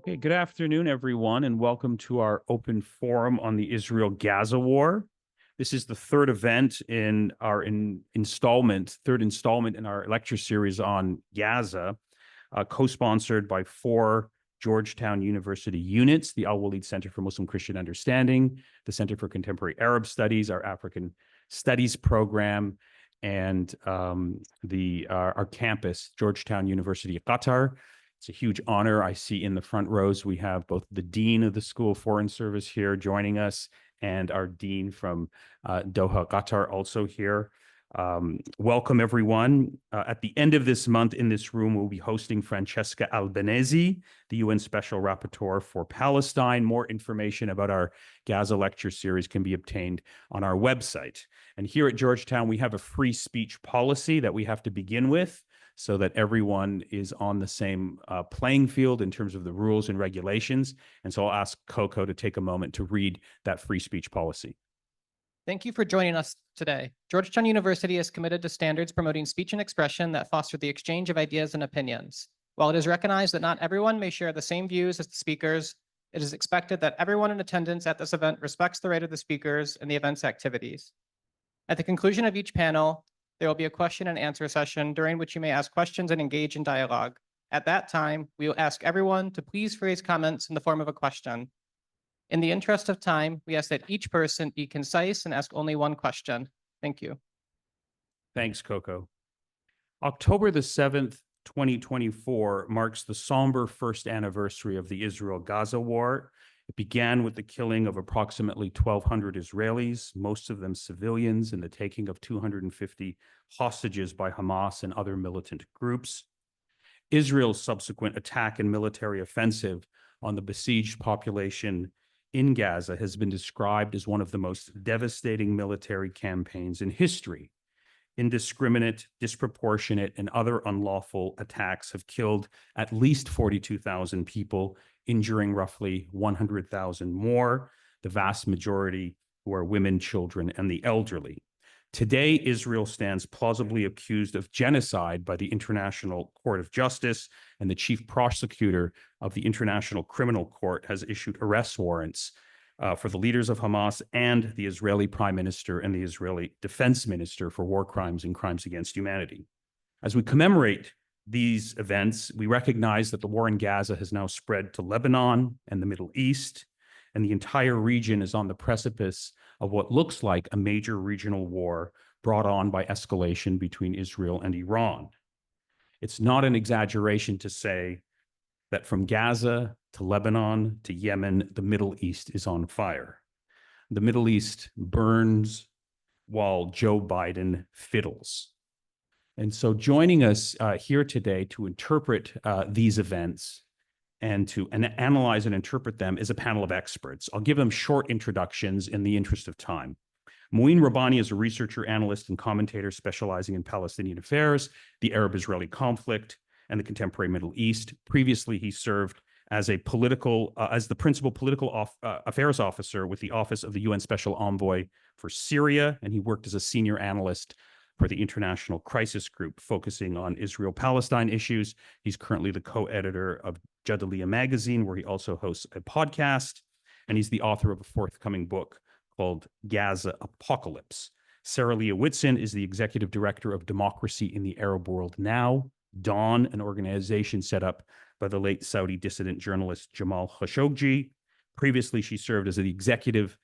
Okay, good afternoon, everyone, and welcome to our open forum on the Israel-Gaza War. This is the third event in our third installment in our lecture series on Gaza, co-sponsored by four Georgetown University units, the Al-Walid Center for Muslim Christian Understanding, the Center for Contemporary Arab Studies, our African Studies program, and our campus, Georgetown University of Qatar. It's a huge honor. I see in the front rows, we have both the Dean of the School of Foreign Service here joining us and our Dean from Doha, Qatar also here. Welcome, everyone. At the end of this month in this room, we'll be hosting Francesca Albanese, the UN Special Rapporteur for Palestine. More information about our Gaza lecture series can be obtained on our website. And here at Georgetown, we have a free speech policy that we have to begin with, so that everyone is on the same playing field in terms of the rules and regulations. And so I'll ask Coco to take a moment to read that free speech policy. Thank you for joining us today. Georgetown University is committed to standards promoting speech and expression that foster the exchange of ideas and opinions. While it is recognized that not everyone may share the same views as the speakers, it is expected that everyone in attendance at this event respects the right of the speakers and the event's activities. At the conclusion of each panel, there will be a question and answer session during which you may ask questions and engage in dialogue. At that time, we will ask everyone to please phrase comments in the form of a question. In the interest of time, we ask that each person be concise and ask only one question. Thank you. Thanks, Coco. October the 7th, 2024 marks the somber first anniversary of the Israel-Gaza War. It began with the killing of approximately 1,200 Israelis, most of them civilians, and the taking of 250 hostages by Hamas and other militant groups. Israel's subsequent attack and military offensive on the besieged population in Gaza has been described as one of the most devastating military campaigns in history. Indiscriminate, disproportionate, and other unlawful attacks have killed at least 42,000 people, injuring roughly 100,000 more, the vast majority who are women, children, and the elderly. Today, Israel stands plausibly accused of genocide by the International Court of Justice, and the chief prosecutor of the International Criminal Court has issued arrest warrants for the leaders of Hamas and the Israeli Prime Minister and the Israeli Defense Minister for war crimes and crimes against humanity. As we commemorate these events, we recognize that the war in Gaza has now spread to Lebanon and the Middle East, and the entire region is on the precipice of what looks like a major regional war brought on by escalation between Israel and Iran. It's not an exaggeration to say that from Gaza to Lebanon to Yemen, the Middle East is on fire. The Middle East burns while Joe Biden fiddles. And so joining us here today to interpret these events and to analyze and interpret them is a panel of experts. I'll give them short introductions in the interest of time. Mouin Rabbani is a researcher, analyst, and commentator specializing in Palestinian affairs, the Arab-Israeli conflict, and the contemporary Middle East. Previously, he served as the principal political affairs officer with the Office of the UN Special Envoy for Syria, and he worked as a senior analyst for the International Crisis Group, focusing on Israel-Palestine issues. He's currently the co-editor of Jadaliyya magazine, where he also hosts a podcast, and he's the author of a forthcoming book called Gaza Apocalypse. Sarah Leah Whitson is the executive director of Democracy in the Arab World Now, Dawn, an organization set up by the late Saudi dissident journalist Jamal Khashoggi. Previously, she served as the executive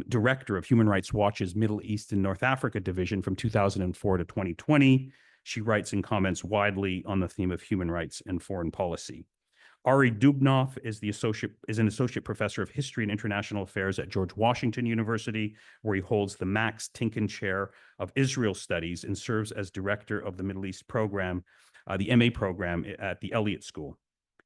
director of Human Rights Watch's Middle East and North Africa division from 2004 to 2020. She writes and comments widely on the theme of human rights and foreign policy. Ari Dubnoff is an associate professor of history and international affairs at George Washington University, where he holds the Max Tinkin Chair of Israel Studies and serves as director of the Middle East program, the MA program at the Elliott School.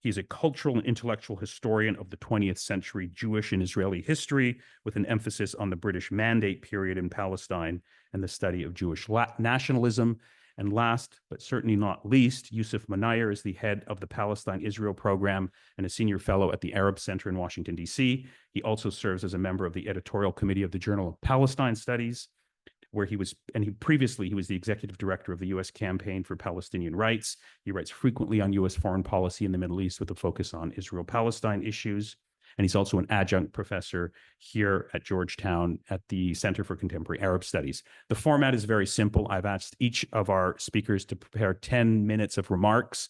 He's a cultural and intellectual historian of the 20th century Jewish and Israeli history, with an emphasis on the British Mandate period in Palestine and the study of Jewish nationalism. And last, but certainly not least, Yusuf Manayer is the head of the Palestine-Israel program and a senior fellow at the Arab Center in Washington, D.C. He also serves as a member of the editorial committee of the Journal of Palestine Studies. where he was the executive director of the U.S. Campaign for Palestinian Rights. He writes frequently on U.S. foreign policy in the Middle East with a focus on Israel-Palestine issues. And he's also an adjunct professor here at Georgetown at the Center for Contemporary Arab Studies. The format is very simple. I've asked each of our speakers to prepare 10 minutes of remarks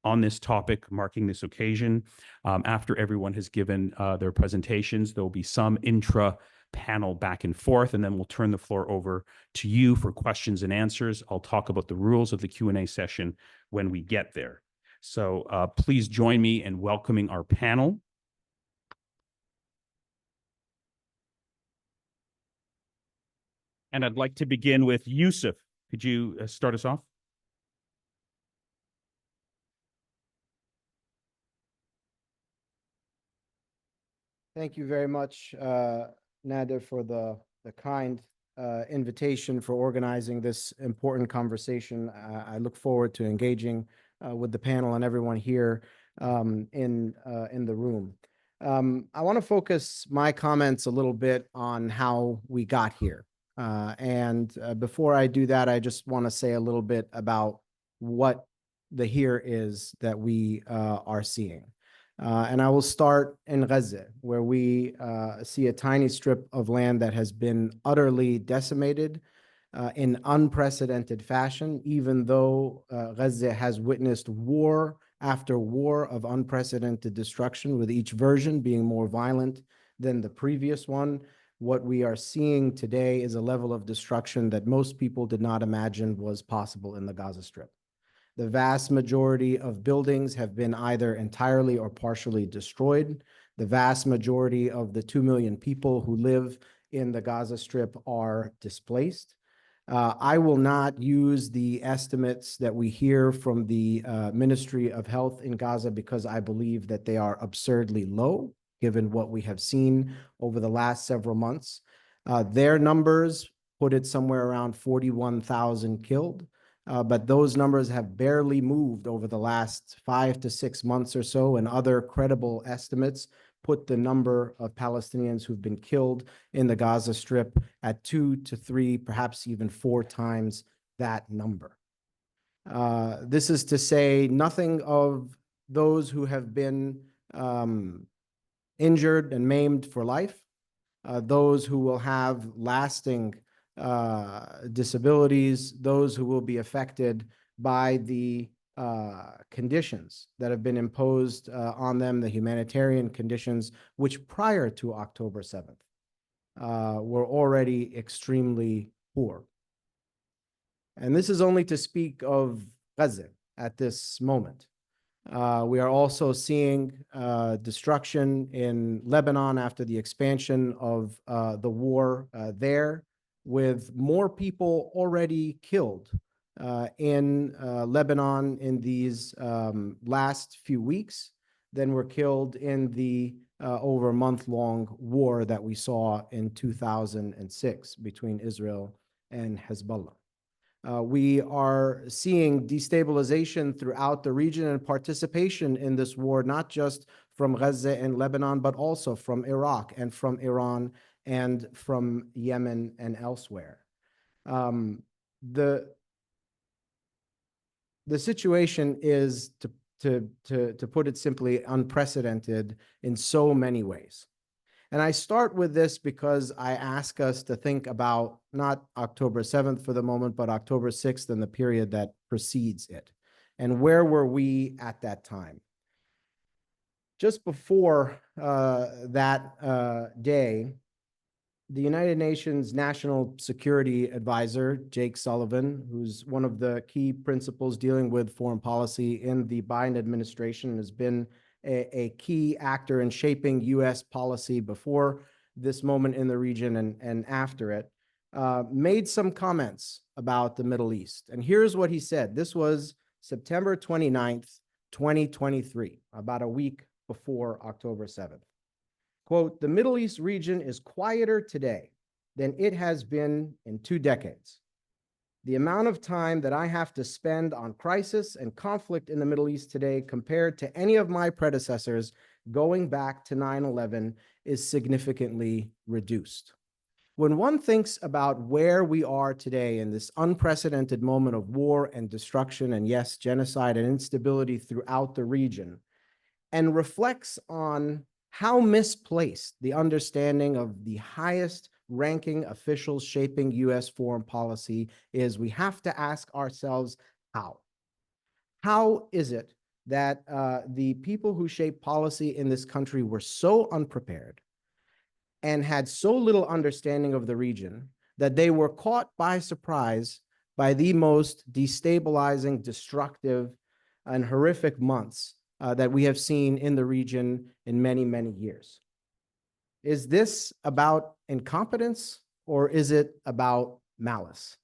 on this topic, marking this occasion. After everyone has given their presentations, there will be some intra-panel back and forth, and then we'll turn the floor over to you for questions and answers. I'll talk about the rules of the Q&A session when we get there. So please join me in welcoming our panel. And I'd like to begin with Yusuf. Could you start us off? Thank you very much, Nader, for the kind invitation for organizing this important conversation. I look forward to engaging with the panel and everyone here in the room. I want to focus my comments a little bit on how we got here. And before I do that, I just want to say a little bit about what the here is that we are seeing. And I will start in Gaza, where we see a tiny strip of land that has been utterly decimated in unprecedented fashion, even though Gaza has witnessed war after war of unprecedented destruction, with each version being more violent than the previous one. What we are seeing today is a level of destruction that most people did not imagine was possible in the Gaza Strip. The vast majority of buildings have been either entirely or partially destroyed. The vast majority of the 2 million people who live in the Gaza Strip are displaced. I will not use the estimates that we hear from the Ministry of Health in Gaza because I believe that they are absurdly low, given what we have seen over the last several months. Their numbers put it somewhere around 41,000 killed. But those numbers have barely moved over the last 5 to 6 months or so, and other credible estimates put the number of Palestinians who've been killed in the Gaza Strip at 2 to 3, perhaps even 4 times that number. This is to say nothing of those who have been injured and maimed for life, those who will have lasting disabilities, those who will be affected by the conditions that have been imposed on them, the humanitarian conditions, which prior to October 7th were already extremely poor. And this is only to speak of Gaza at this moment. We are also seeing destruction in Lebanon after the expansion of the war there, with more people already killed in Lebanon in these last few weeks than were killed in the over month-long war that we saw in 2006 between Israel and Hezbollah. We are seeing destabilization throughout the region and participation in this war, not just from Gaza and Lebanon, but also from Iraq and from Iran and from Yemen and elsewhere. The situation is, to put it simply, unprecedented in so many ways. And I start with this because I ask us to think about not October 7th for the moment, but October 6th and the period that precedes it. And where were we at that time? Just before that day, the United Nations National Security Advisor, Jake Sullivan, who's one of the key principals dealing with foreign policy in the Biden administration, has been a key actor in shaping U.S. policy before this moment in the region and after it, made some comments about the Middle East. And here's what he said. This was September 29th, 2023, about a week before October 7th. Quote, "The Middle East region is quieter today than it has been in 2 decades. The amount of time that I have to spend on crisis and conflict in the Middle East today compared to any of my predecessors going back to 9/11 is significantly reduced." When one thinks about where we are today in this unprecedented moment of war and destruction, and yes, genocide and instability throughout the region, and reflects on how misplaced the understanding of the highest ranking officials shaping U.S. foreign policy is, we have to ask ourselves how. How is it that the people who shape policy in this country were so unprepared and had so little understanding of the region that they were caught by surprise by the most destabilizing, destructive, and horrific months that we have seen in the region in many, many years? Is this about incompetence, or is it about malice?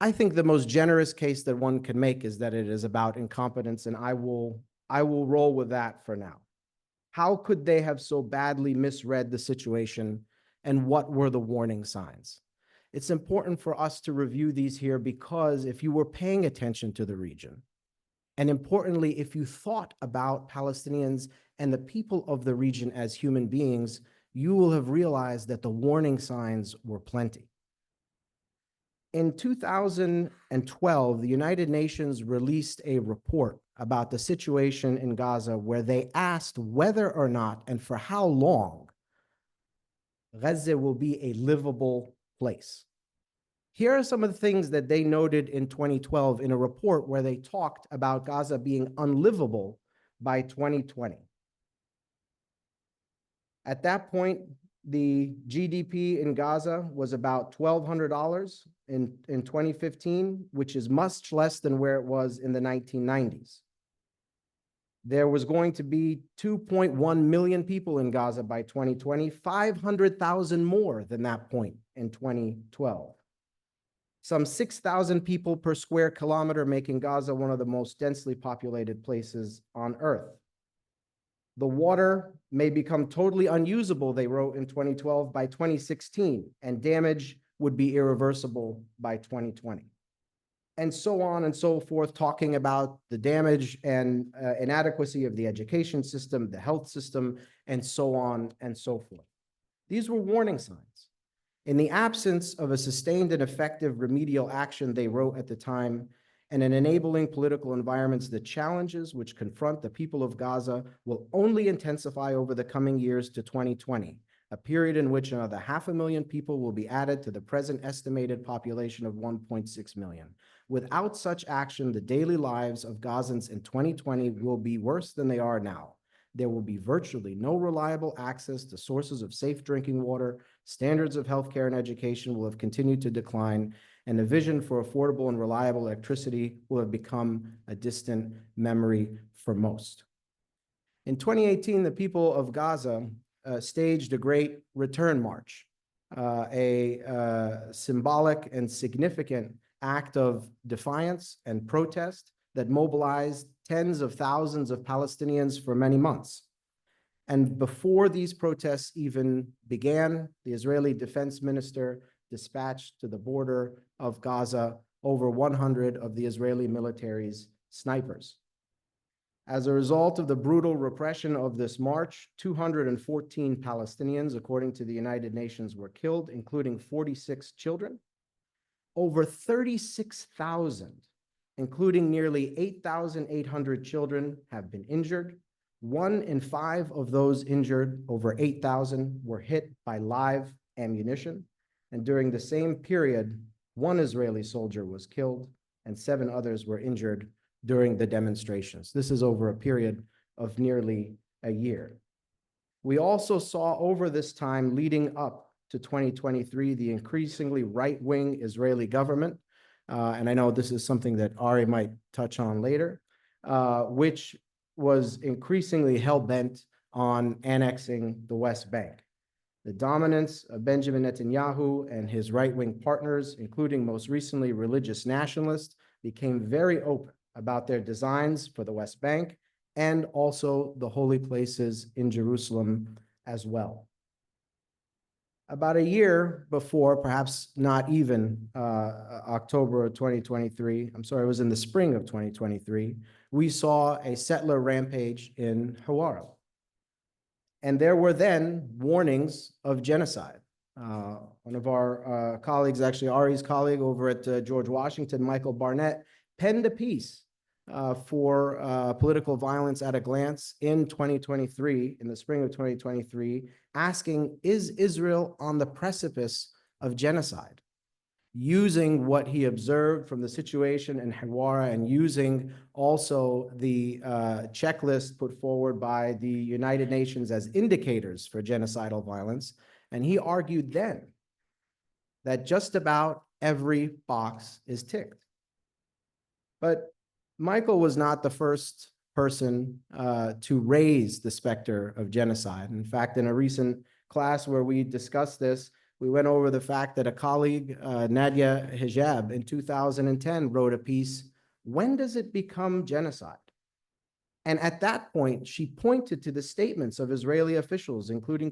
I think the most generous case that one can make is that it is about incompetence, and I will roll with that for now. How could they have so badly misread the situation, and what were the warning signs? It's important for us to review these here because if you were paying attention to the region, and importantly, if you thought about Palestinians and the people of the region as human beings, you will have realized that the warning signs were plenty. In 2012, the United Nations released a report about the situation in Gaza where they asked whether or not and for how long Gaza will be a livable place. Here are some of the things that they noted in 2012 in a report where they talked about Gaza being unlivable by 2020. At that point, the GDP in Gaza was about $1,200 in 2015, which is much less than where it was in the 1990s. There was going to be 2.1 million people in Gaza by 2020, 500,000 more than that point in 2012. Some 6,000 people per square kilometer, making Gaza one of the most densely populated places on Earth. The water may become totally unusable, they wrote in 2012, by 2016, and damage would be irreversible by 2020. And so on and so forth, talking about the damage and inadequacy of the education system, the health system, and so on and so forth. These were warning signs. In the absence of a sustained and effective remedial action, they wrote at the time, and in enabling political environments, the challenges which confront the people of Gaza will only intensify over the coming years to 2020, a period in which another 500,000 people will be added to the present estimated population of 1.6 million. Without such action, the daily lives of Gazans in 2020 will be worse than they are now. There will be virtually no reliable access to sources of safe drinking water. Standards of healthcare and education will have continued to decline, and the vision for affordable and reliable electricity will have become a distant memory for most. In 2018, the people of Gaza staged a great return march, a symbolic and significant act of defiance and protest that mobilized tens of thousands of Palestinians for many months. And before these protests even began, the Israeli defense minister dispatched to the border of Gaza over 100 of the Israeli military's snipers. As a result of the brutal repression of this march, 214 Palestinians, according to the United Nations, were killed, including 46 children. Over 36,000, including nearly 8,800 children, have been injured. 1 in 5 of those injured, over 8,000, were hit by live ammunition. And during the same period, 1 Israeli soldier was killed and 7 others were injured during the demonstrations. This is over a period of nearly a year. We also saw over this time leading up to 2023, the increasingly right-wing Israeli government, and I know this is something that Ari might touch on later, which was increasingly hell-bent on annexing the West Bank. The dominance of Benjamin Netanyahu and his right-wing partners, including most recently religious nationalists, became very open about their designs for the West Bank and also the holy places in Jerusalem as well. About a year before, perhaps not even October of 2023, I'm sorry, it was in the spring of 2023, we saw a settler rampage in Hawara. And there were then warnings of genocide. One of our colleagues, actually Ari's colleague over at George Washington, Michael Barnett, penned a piece for political violence at a glance in 2023, in the spring of 2023, asking, is Israel on the precipice of genocide? Using what he observed from the situation in Hawara and using also the checklist put forward by the United Nations as indicators for genocidal violence. And he argued then that just about every box is ticked. But Michael was not the first person to raise the specter of genocide. In fact, in a recent class where we discussed this, we went over the fact that a colleague, Nadia Hijab, in 2010 wrote a piece, "When does it become genocide?" And at that point, she pointed to the statements of Israeli officials, including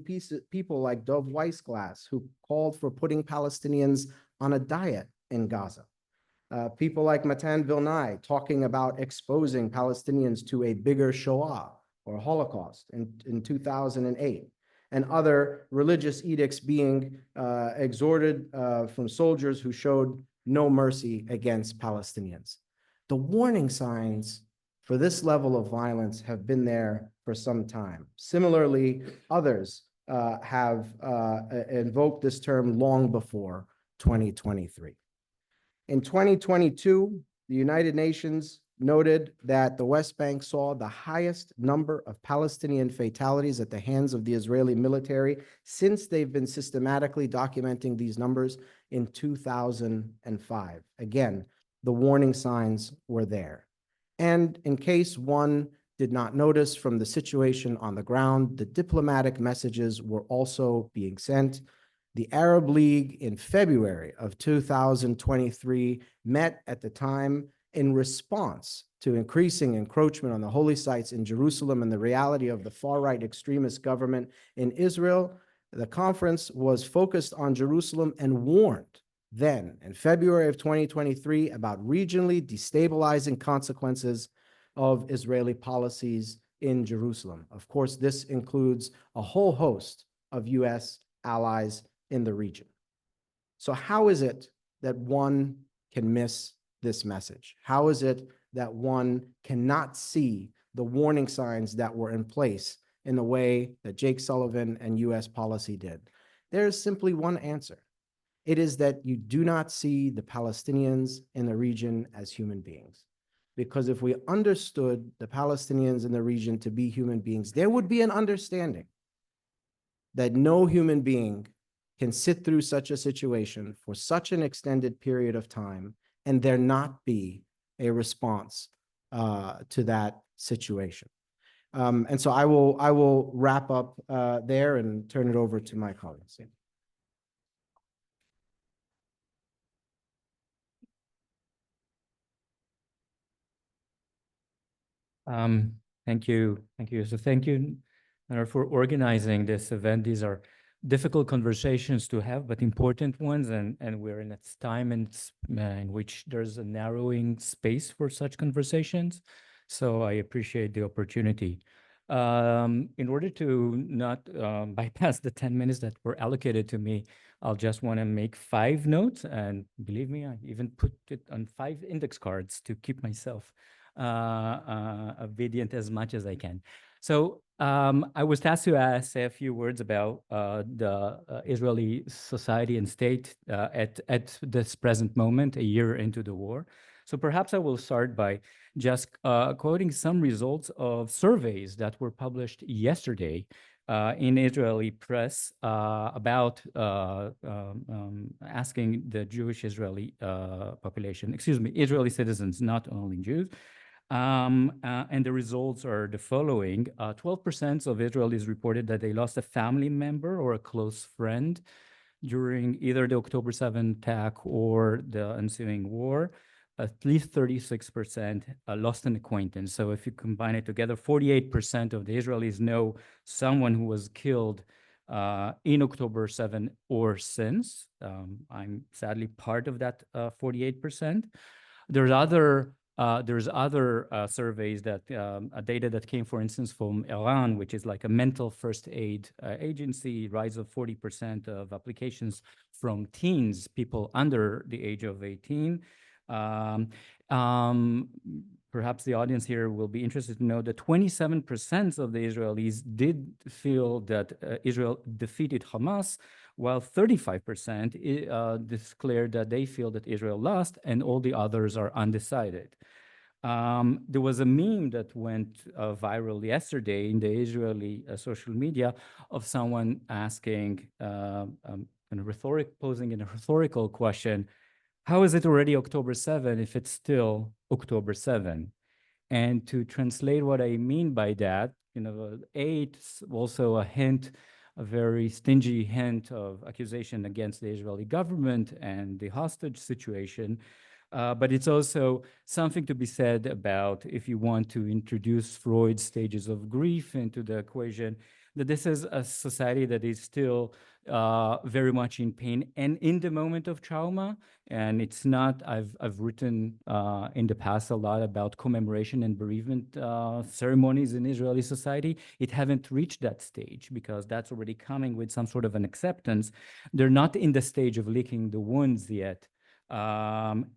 people like Dov Weissglass, who called for putting Palestinians on a diet in Gaza. People like Matan Vilnai talking about exposing Palestinians to a bigger Shoah or Holocaust in 2008, and other religious edicts being exhorted from soldiers who showed no mercy against Palestinians. The warning signs for this level of violence have been there for some time. Similarly, others have invoked this term long before 2023. In 2022, the United Nations noted that the West Bank saw the highest number of Palestinian fatalities at the hands of the Israeli military since they've been systematically documenting these numbers in 2005. Again, the warning signs were there. And in case one did not notice from the situation on the ground, the diplomatic messages were also being sent. The Arab League in February of 2023 met at the time in response to increasing encroachment on the holy sites in Jerusalem and the reality of the far-right extremist government in Israel. The conference was focused on Jerusalem and warned then in February of 2023 about regionally destabilizing consequences of Israeli policies in Jerusalem. Of course, this includes a whole host of US allies in the region. So how is it that one can miss this message? How is it that one cannot see the warning signs that were in place in the way that Jake Sullivan and US policy did? There is simply one answer. It is that you do not see the Palestinians in the region as human beings. Because if we understood the Palestinians in the region to be human beings, there would be an understanding that no human being can sit through such a situation for such an extended period of time and there not be a response to that situation. And so I will wrap up there and turn it over to my colleagues. Thank you. So thank you for organizing this event. These are difficult conversations to have, but important ones. And we're in a time in which there's a narrowing space for such conversations. So I appreciate the opportunity. In order to not bypass the 10 minutes that were allocated to me, I'll just want to make 5 notes. And believe me, I even put it on 5 index cards to keep myself obedient as much as I can. So I was tasked to say a few words about the Israeli society and state at this present moment, a year into the war. So perhaps I will start by just quoting some results of surveys that were published yesterday in Israeli press about asking the Jewish Israeli population, Israeli citizens, not only Jews. And the results are the following. 12% of Israelis reported that they lost a family member or a close friend during either the October 7th attack or the ensuing war. At least 36% lost an acquaintance. So if you combine it together, 48% of the Israelis know someone who was killed in October 7 or since. I'm sadly part of that 48%. There's other There's other surveys that data that came, for instance, from Iran, which is like a mental first aid agency, rise of 40% of applications from teens, people under the age of 18. Um, um, Perhaps the audience here will be interested to know that 27% of the Israelis did feel that Israel defeated Hamas, while 35% declared that they feel that Israel lost, and all the others are undecided. There was a meme that went viral yesterday in the Israeli social media of someone asking, posing a rhetorical question: how is it already October 7 if it's still October 7? And to translate what I mean by that, it's also a hint, a very stingy hint of accusation against the Israeli government and the hostage situation. But it's also something to be said about, if you want to introduce Freud's stages of grief into the equation, that this is a society that is still very much in pain and in the moment of trauma. And it's not, I've written in the past a lot about commemoration and bereavement ceremonies in Israeli society. It haven't reached that stage because that's already coming with some sort of an acceptance. They're not in the stage of licking the wounds yet. And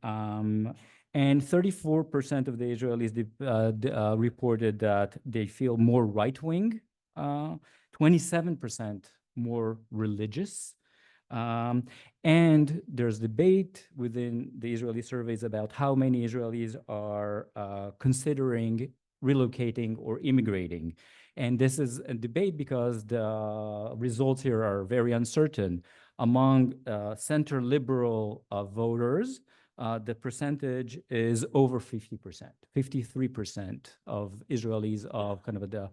34% of the Israelis reported that they feel more right-wing, 27% more religious. And there's debate within the Israeli surveys about how many Israelis are considering relocating or immigrating. And this is a debate because the results here are very uncertain. Among center liberal voters, the percentage is over 50%, 53% of Israelis of kind of the,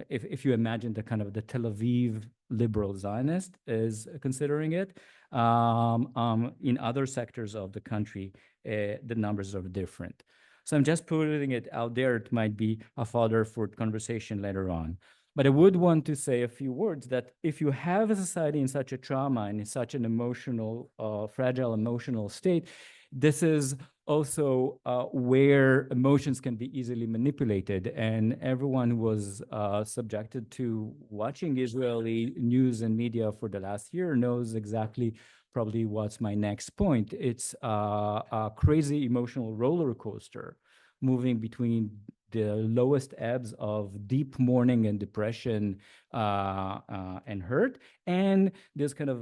if you imagine the kind of the Tel Aviv liberal Zionist is considering it. In other sectors of the country, the numbers are different. So I'm just putting it out there. It might be a fodder for conversation later on. But I would want to say a few words that if you have a society in such a trauma and in such an emotional, fragile emotional state, this is also where emotions can be easily manipulated. And everyone who was subjected to watching Israeli news and media for the last year knows exactly probably what's my next point. It's a crazy emotional roller coaster moving between the lowest ebbs of deep mourning and depression and hurt, and this kind of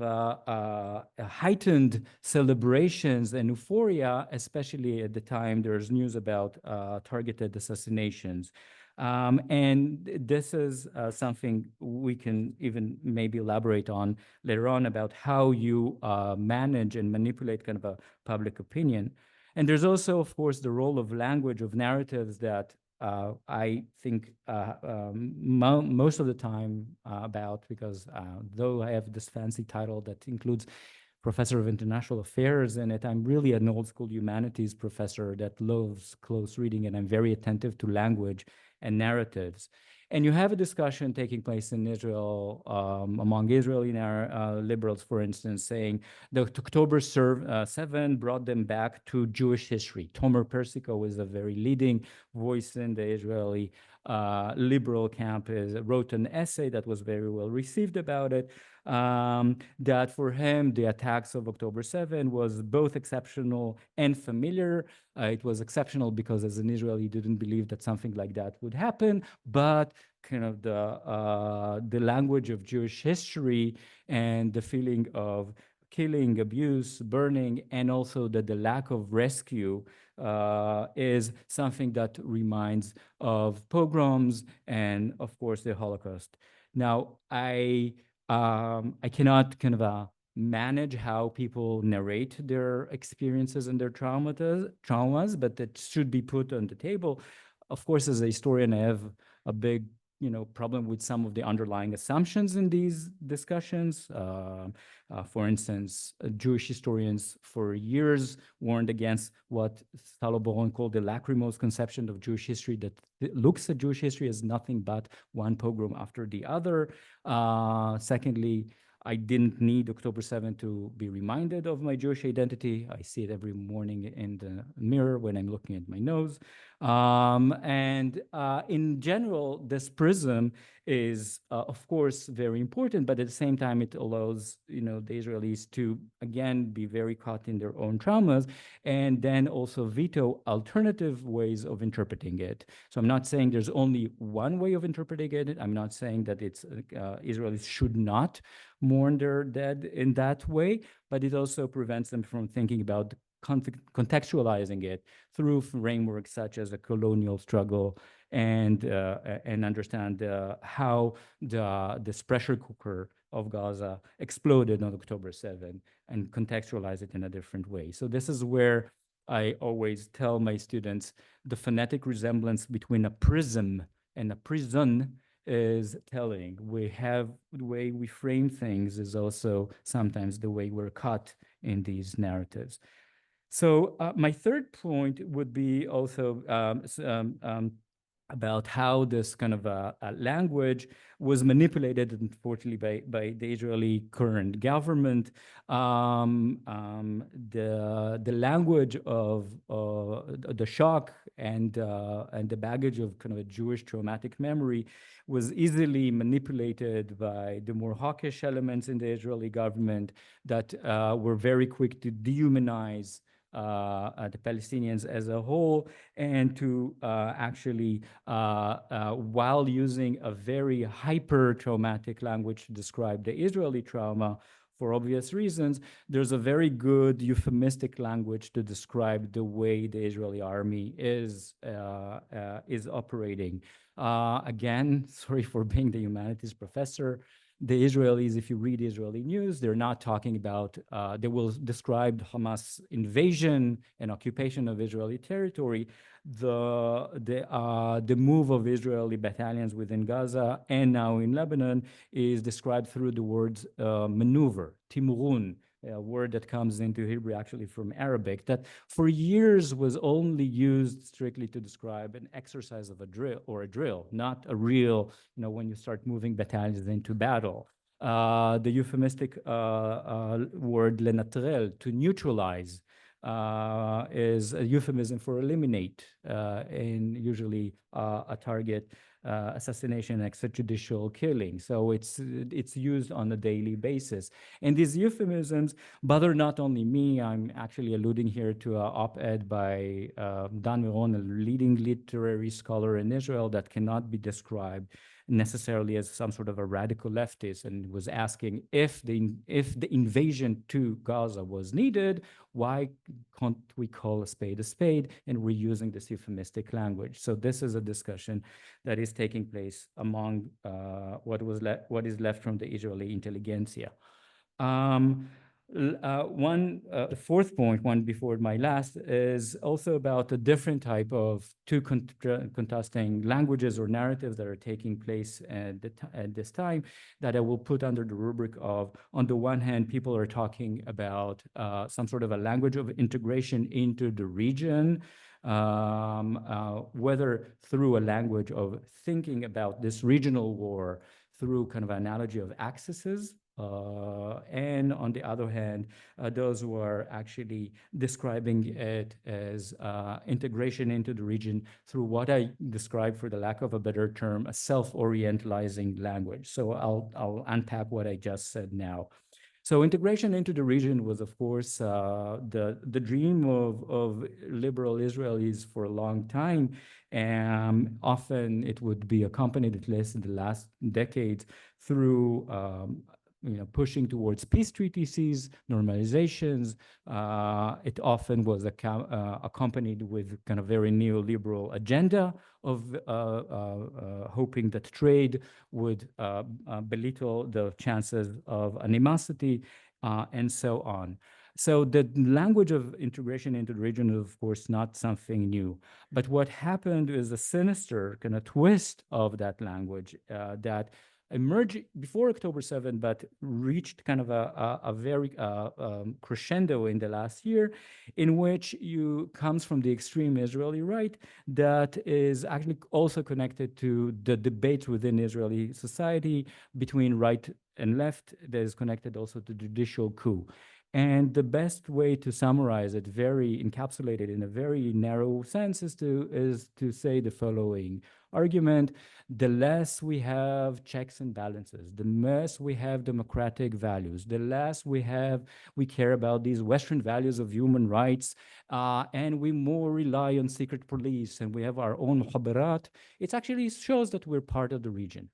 heightened celebrations and euphoria, especially at the time there's news about targeted assassinations. And this is something we can even maybe elaborate on later on about how you manage and manipulate kind of a public opinion. And there's also, of course, the role of language, of narratives that I think most of the time about, because though I have this fancy title that includes Professor of International Affairs in it, I'm really an old school humanities professor that loves close reading, and I'm very attentive to language and narratives. And you have a discussion taking place in Israel among Israeli liberals, for instance, saying that October 7 brought them back to Jewish history. Tomer Persiko is a very leading voice in the Israeli liberal camp, wrote an essay that was very well received about it, that for him, the attacks of October 7 was both exceptional and familiar. It was exceptional because as an Israeli, he didn't believe that something like that would happen, but kind of the language of Jewish history and the feeling of killing, abuse, burning, and also that the lack of rescue is something that reminds of pogroms and, of course, the Holocaust. Now, I cannot kind of manage how people narrate their experiences and their traumas, but that should be put on the table. Of course, as a historian, I have a big problem with some of the underlying assumptions in these discussions. For instance, Jewish historians for years warned against what Salo Boron called the lachrymose conception of Jewish history, that looks at Jewish history as nothing but one pogrom after the other. Secondly, I didn't need October 7th to be reminded of my Jewish identity. I see it every morning in the mirror when I'm looking at my nose. In general, this prism is, of course, very important, but at the same time, it allows, the Israelis to, again, be very caught in their own traumas and then also veto alternative ways of interpreting it. So I'm not saying there's only one way of interpreting it. I'm not saying that it's Israelis should not mourn their dead in that way, but it also prevents them from thinking about contextualizing it through frameworks such as a colonial struggle and understand how this pressure cooker of Gaza exploded on October 7th and contextualize it in a different way. So this is where I always tell my students the phonetic resemblance between a prism and a prison is telling. We have the way we frame things is also sometimes the way we're caught in these narratives. So my third point would be also about how this kind of a language was manipulated, unfortunately, by the Israeli current government. The language of the shock and the baggage of kind of a Jewish traumatic memory was easily manipulated by the more hawkish elements in the Israeli government that were very quick to dehumanize the Palestinians as a whole, and to actually, while using a very hyper-traumatic language to describe the Israeli trauma, for obvious reasons, there's a very good euphemistic language to describe the way the Israeli army is operating. Again, sorry for being the humanities professor. The Israelis, if you read Israeli news, they're not talking about, they will describe Hamas invasion and occupation of Israeli territory. The move of Israeli battalions within Gaza and now in Lebanon is described through the words maneuver, timurun, a word that comes into Hebrew actually from Arabic, that for years was only used strictly to describe an exercise of a drill, not a real, when you start moving battalions into battle. The euphemistic word lenatrel, to neutralize, is a euphemism for eliminate, and usually a target assassination, extrajudicial killing. So it's used on a daily basis. And these euphemisms bother not only me. I'm actually alluding here to an op-ed by Dan Miron, a leading literary scholar in Israel, that cannot be described necessarily as some sort of a radical leftist, and was asking if the invasion to Gaza was needed, why can't we call a spade, and we're using this euphemistic language. So this is a discussion that is taking place among what is left from the Israeli intelligentsia. The fourth point, one before my last, is also about a different type of two contrasting languages or narratives that are taking place at this time, that I will put under the rubric of, on the one hand, people are talking about some sort of a language of integration into the region, whether through a language of thinking about this regional war through kind of an analogy of accesses, and on the other hand, those who are actually describing it as integration into the region through what I describe, for the lack of a better term, a self-orientalizing language. So I'll unpack what I just said now. So integration into the region was, of course, the dream of liberal Israelis for a long time. And often it would be accompanied, at least in the last decades, through pushing towards peace treaties, normalizations. It often was accompanied with kind of very neoliberal agenda of hoping that trade would belittle the chances of animosity, and so on. So the language of integration into the region is, of course, not something new. But what happened is a sinister kind of twist of that language that emerged before October 7, but reached kind of a very crescendo in the last year, in which comes from the extreme Israeli right, that is actually also connected to the debates within Israeli society between right and left that is connected also to judicial coup. And the best way to summarize it, very encapsulated in a very narrow sense, is to say the following argument: the less we have checks and balances, the less we have democratic values, the less we care about these Western values of human rights, and we more rely on secret police, and we have our own muhabarat, it actually shows that we're part of the region.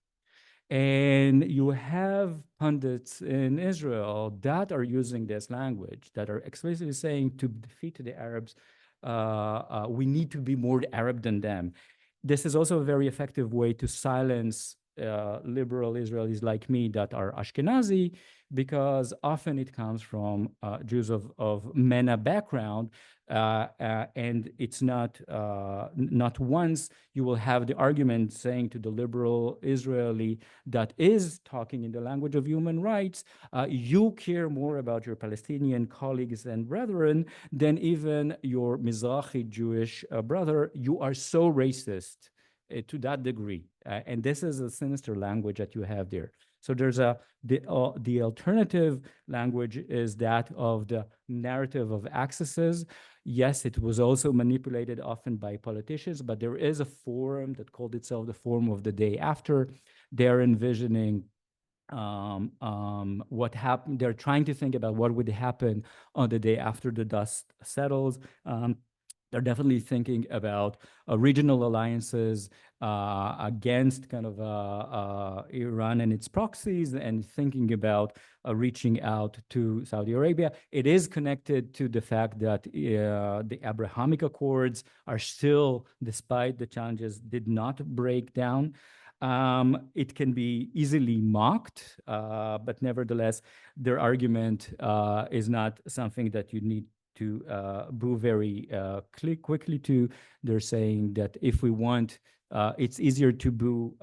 And you have pundits in Israel that are using this language, that are explicitly saying to defeat the Arabs, we need to be more Arab than them. This is also a very effective way to silence liberal Israelis like me that are Ashkenazi, because often it comes from Jews of MENA background, and it's not once you will have the argument saying to the liberal Israeli that is talking in the language of human rights, you care more about your Palestinian colleagues and brethren than even your Mizrahi Jewish brother. You are so racist to that degree. And this is a sinister language that you have there. So there's the alternative language is that of the narrative of accesses. Yes, it was also manipulated often by politicians, but there is a forum that called itself the Forum of the Day After. They're envisioning what happened. They're trying to think about what would happen on the day after the dust settles. They're definitely thinking about regional alliances against kind of Iran and its proxies, and thinking about reaching out to Saudi Arabia. It is connected to the fact that the Abrahamic Accords are still, despite the challenges, did not break down. It can be easily mocked, but nevertheless, their argument is not something that you need to boo very quickly to. They're saying that if we want, it's easier to boo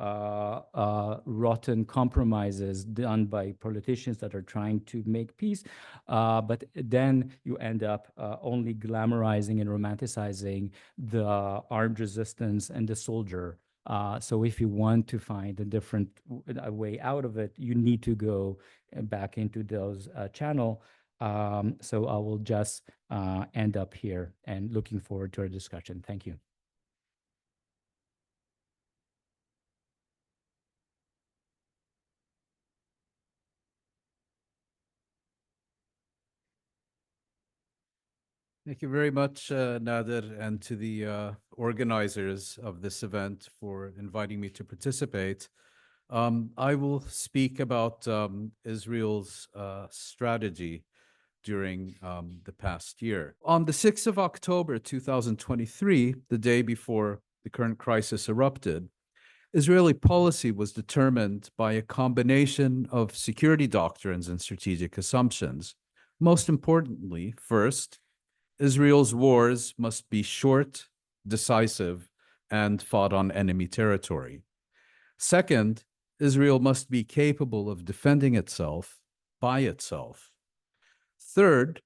rotten compromises done by politicians that are trying to make peace, but then you end up only glamorizing and romanticizing the armed resistance and the soldier. So if you want to find a different way out of it, you need to go back into those channel. So I will just end up here and looking forward to our discussion. Thank you. Thank you very much, Nader, and to the organizers of this event for inviting me to participate. I will speak about Israel's strategy during the past year. On the 6th of October, 2023, the day before the current crisis erupted, Israeli policy was determined by a combination of security doctrines and strategic assumptions. Most importantly, first, Israel's wars must be short, decisive, and fought on enemy territory. Second, Israel must be capable of defending itself by itself. Third,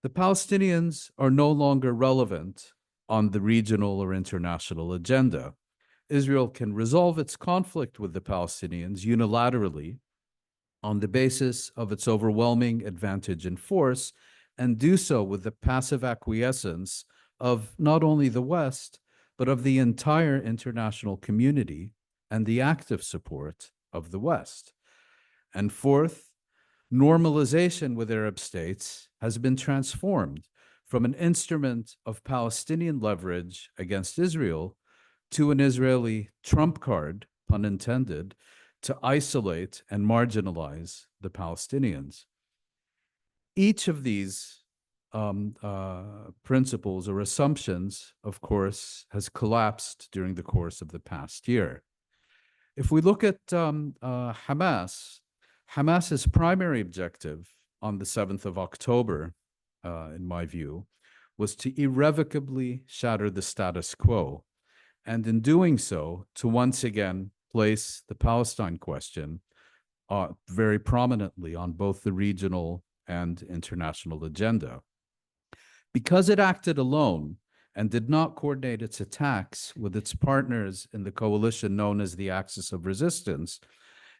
the Palestinians are no longer relevant on the regional or international agenda. Israel can resolve its conflict with the Palestinians unilaterally on the basis of its overwhelming advantage in force, and do so with the passive acquiescence of not only the West, but of the entire international community and the active support of the West. And fourth, normalization with Arab states has been transformed from an instrument of Palestinian leverage against Israel to an Israeli trump card, pun intended, to isolate and marginalize the Palestinians. Each of these principles or assumptions, of course, has collapsed during the course of the past year. If we look at Hamas's primary objective on the 7th of October, in my view, was to irrevocably shatter the status quo, and in doing so, to once again place the Palestine question very prominently on both the regional and international agenda. Because it acted alone and did not coordinate its attacks with its partners in the coalition known as the Axis of Resistance,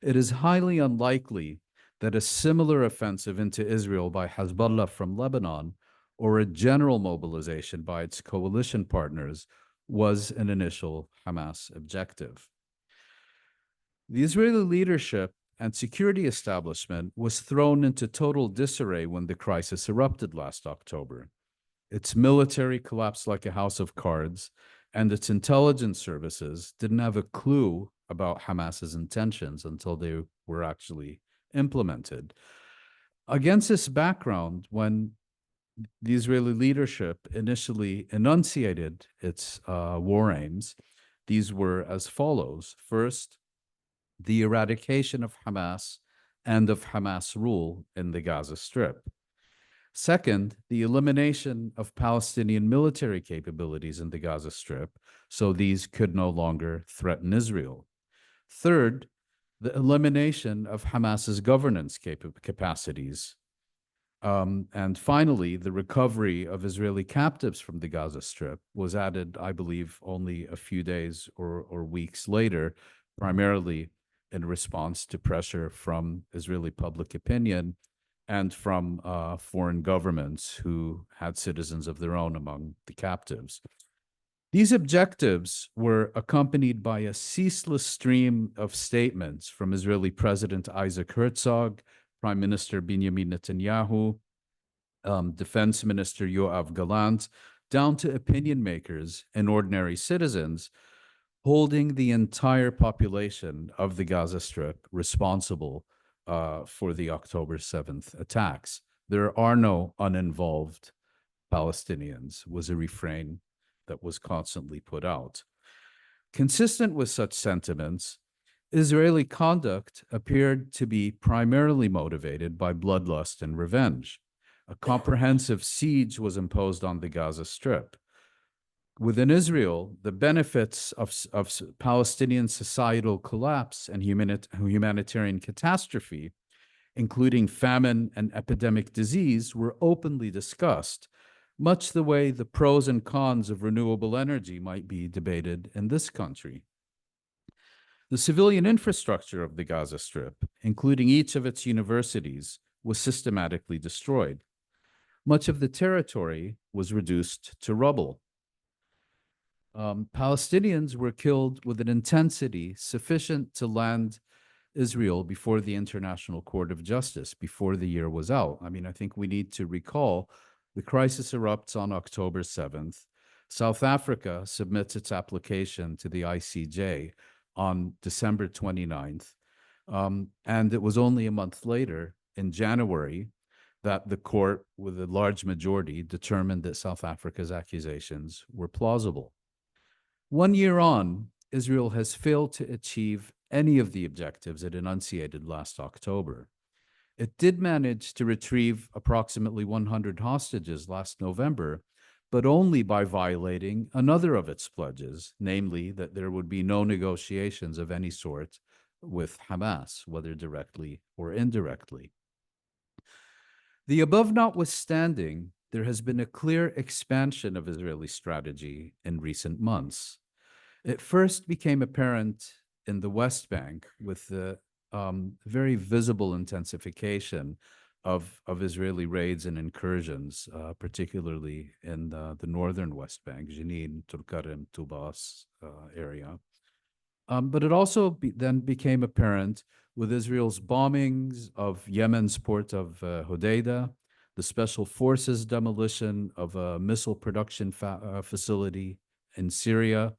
it is highly unlikely that a similar offensive into Israel by Hezbollah from Lebanon or a general mobilization by its coalition partners was an initial Hamas objective. The Israeli leadership and security establishment was thrown into total disarray when the crisis erupted last October. Its military collapsed like a house of cards, and its intelligence services didn't have a clue about Hamas's intentions until they were actually implemented. Against this background, when the Israeli leadership initially enunciated its war aims, these were as follows. First, the eradication of Hamas and of Hamas rule in the Gaza Strip. Second, the elimination of Palestinian military capabilities in the Gaza Strip, so these could no longer threaten Israel. Third, the elimination of Hamas's governance capacities. And finally, the recovery of Israeli captives from the Gaza Strip was added, I believe, only a few days or weeks later, primarily in response to pressure from Israeli public opinion and from foreign governments who had citizens of their own among the captives. These objectives were accompanied by a ceaseless stream of statements from Israeli President Isaac Herzog, Prime Minister Benjamin Netanyahu, Defense Minister Yoav Gallant, down to opinion makers and ordinary citizens, holding the entire population of the Gaza Strip responsible for the October 7th attacks. There are no uninvolved Palestinians, was a refrain that was constantly put out. Consistent with such sentiments, Israeli conduct appeared to be primarily motivated by bloodlust and revenge. A comprehensive siege was imposed on the Gaza Strip. Within Israel, the benefits of Palestinian societal collapse and humanitarian catastrophe, including famine and epidemic disease, were openly discussed, much the way the pros and cons of renewable energy might be debated in this country. The civilian infrastructure of the Gaza Strip, including each of its universities, was systematically destroyed. Much of the territory was reduced to rubble. Palestinians were killed with an intensity sufficient to land Israel before the International Court of Justice, before the year was out. I mean, I think we need to recall the crisis erupts on October 7th. South Africa submits its application to the ICJ on December 29th. And it was only a month later, in January, that the court, with a large majority, determined that South Africa's accusations were plausible. 1 year on, Israel has failed to achieve any of the objectives it enunciated last October. It did manage to retrieve approximately 100 hostages last November, but only by violating another of its pledges, namely that there would be no negotiations of any sort with Hamas, whether directly or indirectly. The above notwithstanding, there has been a clear expansion of Israeli strategy in recent months. It first became apparent in the West Bank with the very visible intensification of Israeli raids and incursions, particularly in the northern West Bank, Jenin, Tulkarem, Tubas area. But it also then became apparent with Israel's bombings of Yemen's port of Hodeidah, the special forces demolition of a missile production facility in Syria,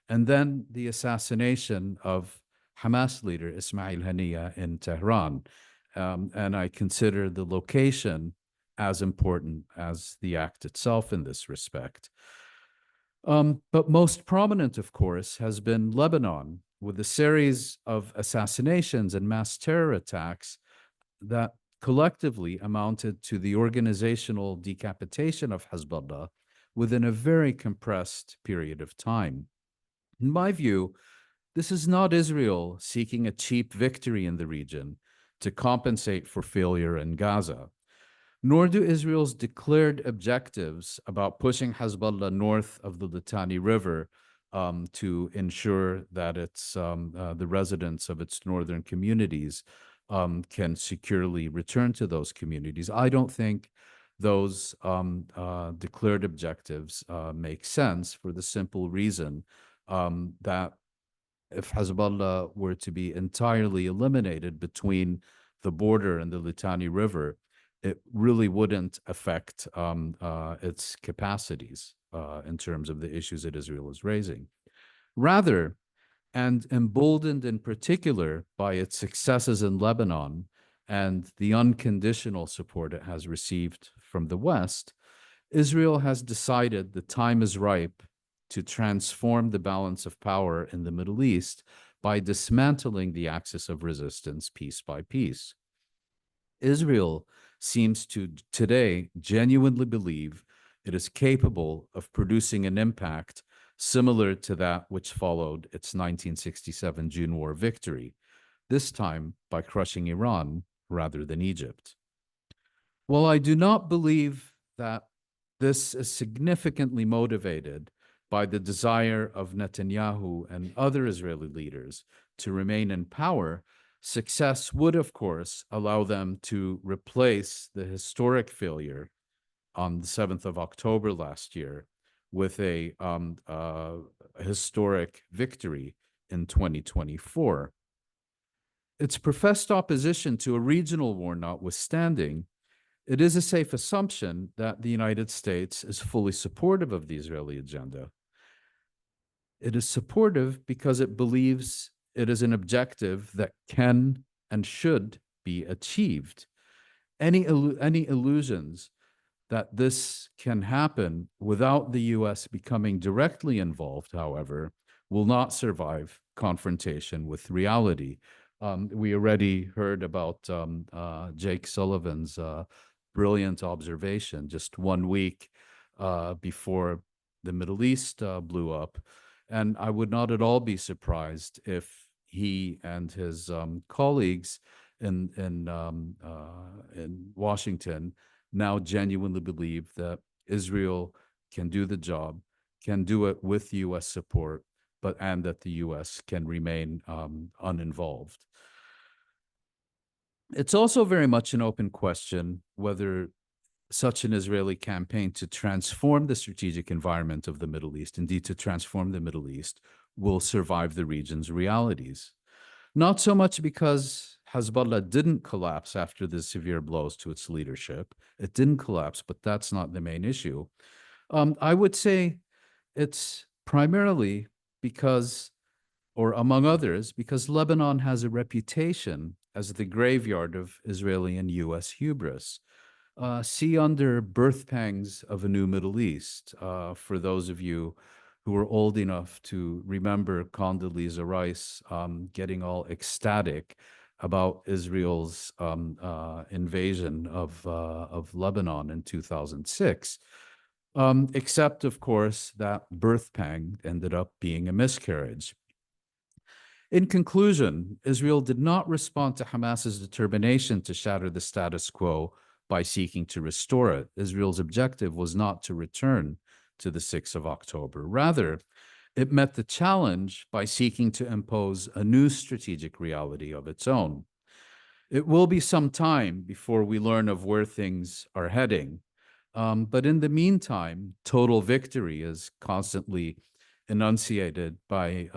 and then the assassination of Hamas leader Ismail Haniyeh in Tehran. And I consider the location as important as the act itself in this respect. But most prominent, of course, has been Lebanon, with a series of assassinations and mass terror attacks that collectively amounted to the organizational decapitation of Hezbollah within a very compressed period of time. In my view, this is not Israel seeking a cheap victory in the region to compensate for failure in Gaza, nor do Israel's declared objectives about pushing Hezbollah north of the Litani River to ensure that the residents of its northern communities can securely return to those communities. I don't think those declared objectives make sense for the simple reason that if Hezbollah were to be entirely eliminated between the border and the Litani River, it really wouldn't affect its capacities in terms of the issues that Israel is raising. Rather, and emboldened in particular by its successes in Lebanon and the unconditional support it has received from the West, Israel has decided the time is ripe to transform the balance of power in the Middle East by dismantling the axis of resistance piece by piece. Israel seems to today genuinely believe it is capable of producing an impact similar to that which followed its 1967 June War victory, this time by crushing Iran rather than Egypt. While I do not believe that this is significantly motivated by the desire of Netanyahu and other Israeli leaders to remain in power, success would, of course, allow them to replace the historic failure on the 7th of October last year with a historic victory in 2024. Its professed opposition to a regional war notwithstanding, it is a safe assumption that the United States is fully supportive of the Israeli agenda. It is supportive because it believes it is an objective that can and should be achieved. Any illusions that this can happen without the U.S. becoming directly involved, however, will not survive confrontation with reality. We already heard about Jake Sullivan's brilliant observation just 1 week before the Middle East blew up. And I would not at all be surprised if he and his colleagues in Washington now genuinely believe that Israel can do the job, can do it with U.S. support, and that the U.S. can remain uninvolved. It's also very much an open question whether such an Israeli campaign to transform the strategic environment of the Middle East, indeed to transform the Middle East, will survive the region's realities. Not so much because Hezbollah didn't collapse after the severe blows to its leadership. It didn't collapse, but that's not the main issue. I would say it's primarily because, or among others, because Lebanon has a reputation as the graveyard of Israeli and U.S. hubris. See under Birth Pangs of a New Middle East, for those of you who are old enough to remember Condoleezza Rice getting all ecstatic about Israel's invasion of Lebanon in 2006. Except, of course, that birth pang ended up being a miscarriage. In conclusion, Israel did not respond to Hamas's determination to shatter the status quo by seeking to restore it. Israel's objective was not to return to the 6th of October. Rather, it met the challenge by seeking to impose a new strategic reality of its own. It will be some time before we learn of where things are heading. But in the meantime, total victory is constantly enunciated by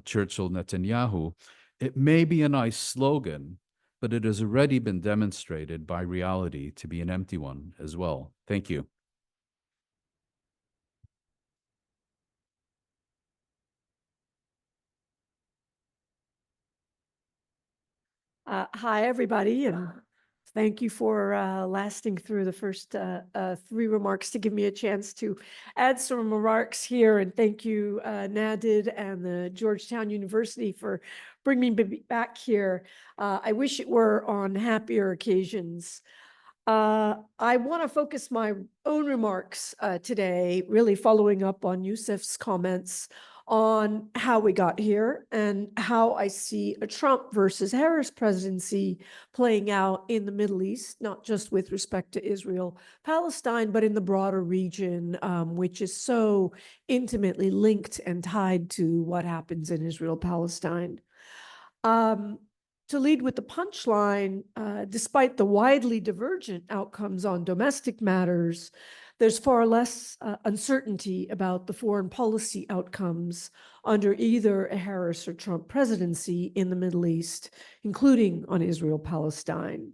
Churchill Netanyahu. It may be a nice slogan, but it has already been demonstrated by reality to be an empty one as well. Thank you. Hi, everybody, and thank you for lasting through the first 3 remarks to give me a chance to add some remarks here. And thank you, Nadid and the Georgetown University for bringing me back here. I wish it were on happier occasions. I want to focus my own remarks today, really following up on Yusuf's comments on how we got here and how I see a Trump versus Harris presidency playing out in the Middle East, not just with respect to Israel-Palestine, but in the broader region, which is so intimately linked and tied to what happens in Israel-Palestine. To lead with the punchline, despite the widely divergent outcomes on domestic matters, there's far less uncertainty about the foreign policy outcomes under either a Harris or Trump presidency in the Middle East, including on Israel-Palestine.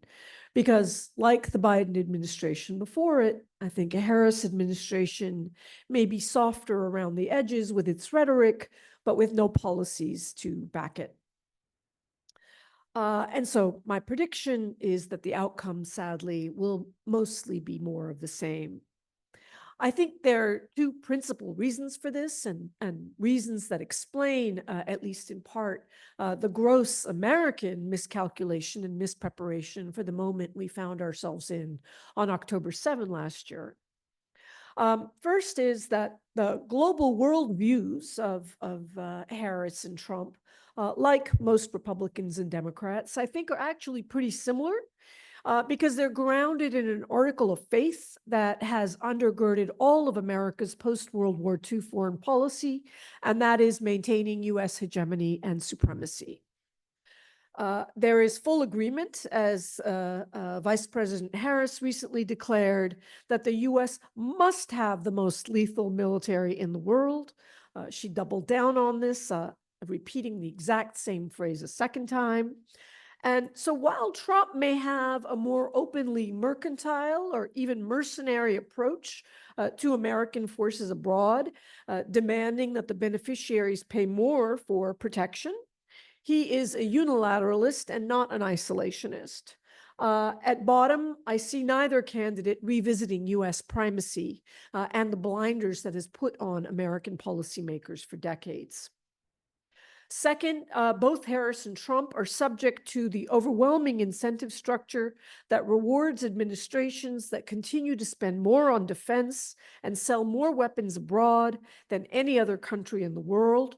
Because like the Biden administration before it, I think a Harris administration may be softer around the edges with its rhetoric, but with no policies to back it. And so my prediction is that the outcome, sadly, will mostly be more of the same. I think there are two principal reasons for this and reasons that explain, at least in part, the gross American miscalculation and mispreparation for the moment we found ourselves in on October 7 last year. First is that the global worldviews of Harris and Trump, like most Republicans and Democrats, I think are actually pretty similar. Because they're grounded in an article of faith that has undergirded all of America's post-World War II foreign policy, and that is maintaining U.S. hegemony and supremacy. There is full agreement, as Vice President Harris recently declared, that the U.S. must have the most lethal military in the world. She doubled down on this, repeating the exact same phrase a second time. And so while Trump may have a more openly mercantile or even mercenary approach to American forces abroad, demanding that the beneficiaries pay more for protection, he is a unilateralist and not an isolationist. At bottom, I see neither candidate revisiting U.S. primacy and the blinders that is put on American policymakers for decades. Second, both Harris and Trump are subject to the overwhelming incentive structure that rewards administrations that continue to spend more on defense and sell more weapons abroad than any other country in the world.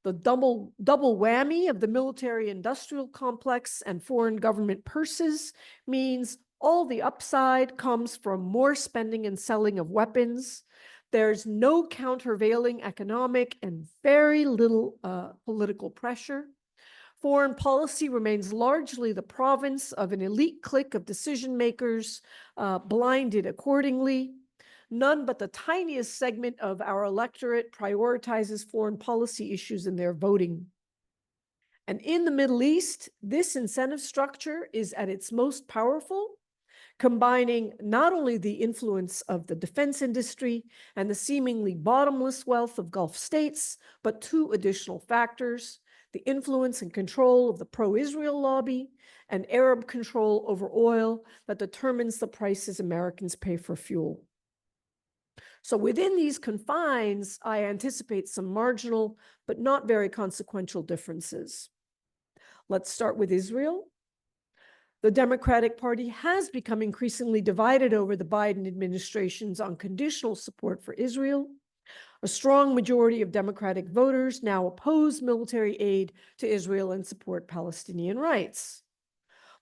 The double whammy of the military-industrial complex and foreign government purses means all the upside comes from more spending and selling of weapons. There's no countervailing economic and very little political pressure. Foreign policy remains largely the province of an elite clique of decision makers, blinded accordingly. None but the tiniest segment of our electorate prioritizes foreign policy issues in their voting. And in the Middle East, this incentive structure is at its most powerful, combining not only the influence of the defense industry and the seemingly bottomless wealth of Gulf states, but two additional factors: the influence and control of the pro-Israel lobby and Arab control over oil that determines the prices Americans pay for fuel. So within these confines, I anticipate some marginal but not very consequential differences. Let's start with Israel. The Democratic Party has become increasingly divided over the Biden administration's unconditional support for Israel. A strong majority of Democratic voters now oppose military aid to Israel and support Palestinian rights.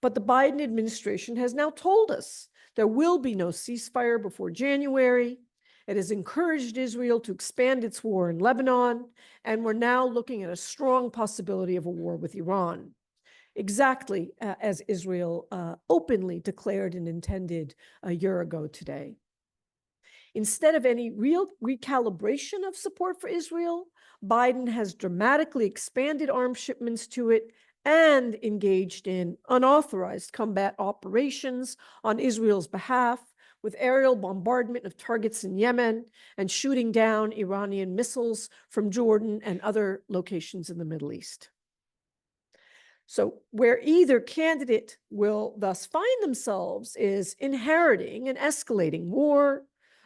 But the Biden administration has now told us there will be no ceasefire before January. It has encouraged Israel to expand its war in Lebanon, and we're now looking at a strong possibility of a war with Iran, exactly as Israel openly declared and intended a year ago today. Instead of any real recalibration of support for Israel, Biden has dramatically expanded arms shipments to it and engaged in unauthorized combat operations on Israel's behalf, with aerial bombardment of targets in Yemen and shooting down Iranian missiles from Jordan and other locations in the Middle East. So where either candidate will thus find themselves is inheriting an escalating war,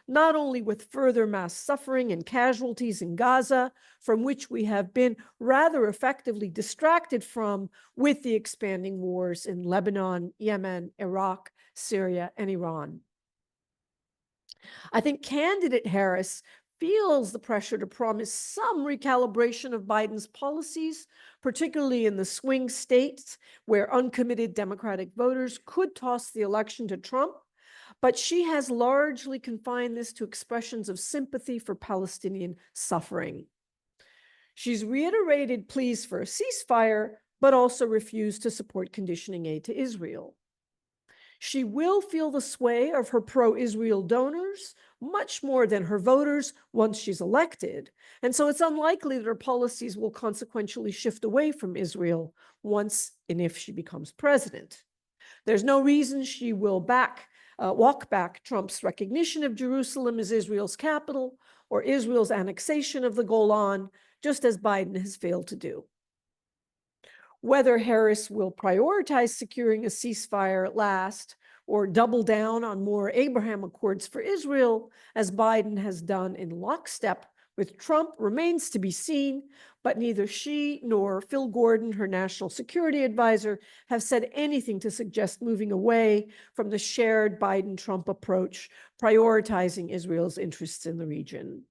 not only with further mass suffering and casualties in Gaza, from which we have been rather effectively distracted from with the expanding wars in Lebanon, Yemen, Iraq, Syria, and Iran. I think candidate Harris feels the pressure to promise some recalibration of Biden's policies, particularly in the swing states where uncommitted Democratic voters could toss the election to Trump. But she has largely confined this to expressions of sympathy for Palestinian suffering. She's reiterated pleas for a ceasefire, but also refused to support conditioning aid to Israel. She will feel the sway of her pro-Israel donors much more than her voters once she's elected. And so it's unlikely that her policies will consequentially shift away from Israel once and if she becomes president. There's no reason she will walk back Trump's recognition of Jerusalem as Israel's capital or Israel's annexation of the Golan, just as Biden has failed to do. Whether Harris will prioritize securing a ceasefire at last or double down on more Abraham Accords for Israel, as Biden has done in lockstep with Trump, remains to be seen, but neither she nor Phil Gordon, her national security advisor, have said anything to suggest moving away from the shared Biden-Trump approach, prioritizing Israel's interests in the region.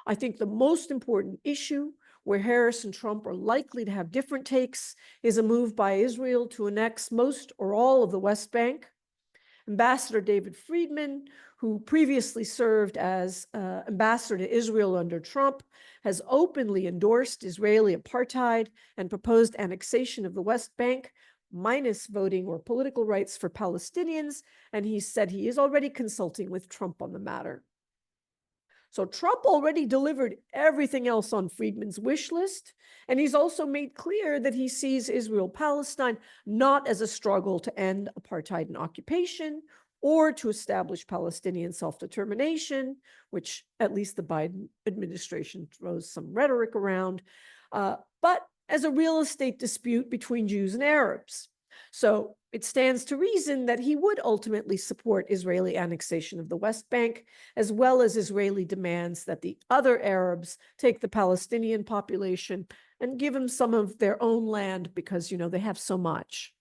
I think the most important issue where Harris and Trump are likely to have different takes is a move by Israel to annex most or all of the West Bank. Ambassador David Friedman, who previously served as ambassador to Israel under Trump, has openly endorsed Israeli apartheid and proposed annexation of the West Bank, minus voting or political rights for Palestinians, and he said he is already consulting with Trump on the matter. So Trump already delivered everything else on Friedman's wish list, and he's also made clear that he sees Israel-Palestine not as a struggle to end apartheid and occupation or to establish Palestinian self-determination, which at least the Biden administration throws some rhetoric around, but as a real estate dispute between Jews and Arabs. So it stands to reason that he would ultimately support Israeli annexation of the West Bank, as well as Israeli demands that the other Arabs take the Palestinian population and give them some of their own land because, you know, they have so much.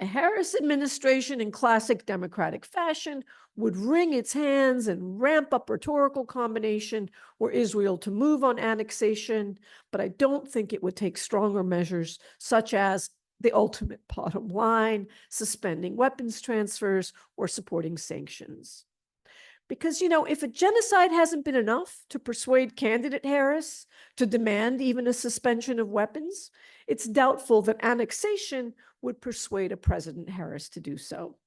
A Harris administration in classic Democratic fashion would wring its hands and ramp up rhetorical combination for Israel to move on annexation, but I don't think it would take stronger measures such as the ultimate bottom line, suspending weapons transfers, or supporting sanctions. Because, you know, if a genocide hasn't been enough to persuade candidate Harris to demand even a suspension of weapons, it's doubtful that annexation would persuade a President Harris to do so.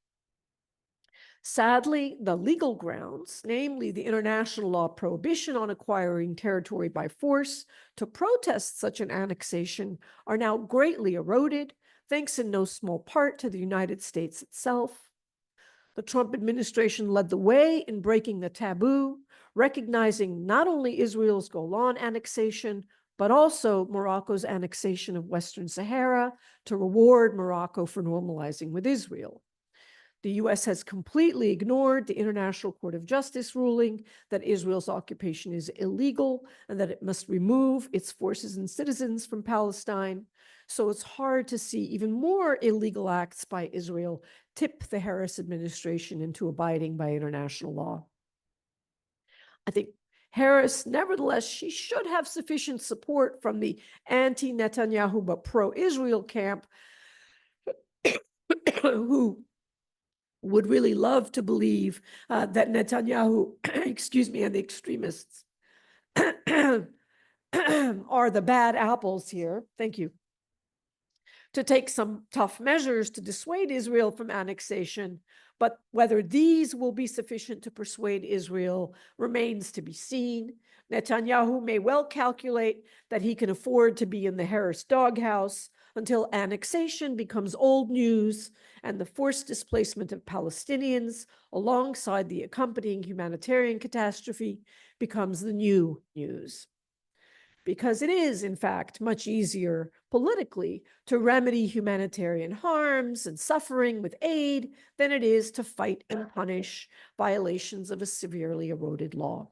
Sadly, the legal grounds, namely the international law prohibition on acquiring territory by force to protest such an annexation, are now greatly eroded, thanks in no small part to the United States itself. The Trump administration led the way in breaking the taboo, recognizing not only Israel's Golan annexation, but also Morocco's annexation of Western Sahara to reward Morocco for normalizing with Israel. The U.S. has completely ignored the International Court of Justice ruling that Israel's occupation is illegal and that it must remove its forces and citizens from Palestine. So it's hard to see even more illegal acts by Israel tip the Harris administration into abiding by international law. I think Harris, nevertheless, she should have sufficient support from the anti-Netanyahu but pro-Israel camp who would really love to believe that Netanyahu, excuse me, and the extremists are the bad apples here. Thank you. To take some tough measures to dissuade Israel from annexation, but whether these will be sufficient to persuade Israel remains to be seen. Netanyahu may well calculate that he can afford to be in the Harris doghouse until annexation becomes old news and the forced displacement of Palestinians, alongside the accompanying humanitarian catastrophe, becomes the new news. Because it is, in fact, much easier politically to remedy humanitarian harms and suffering with aid than it is to fight and punish violations of a severely eroded law.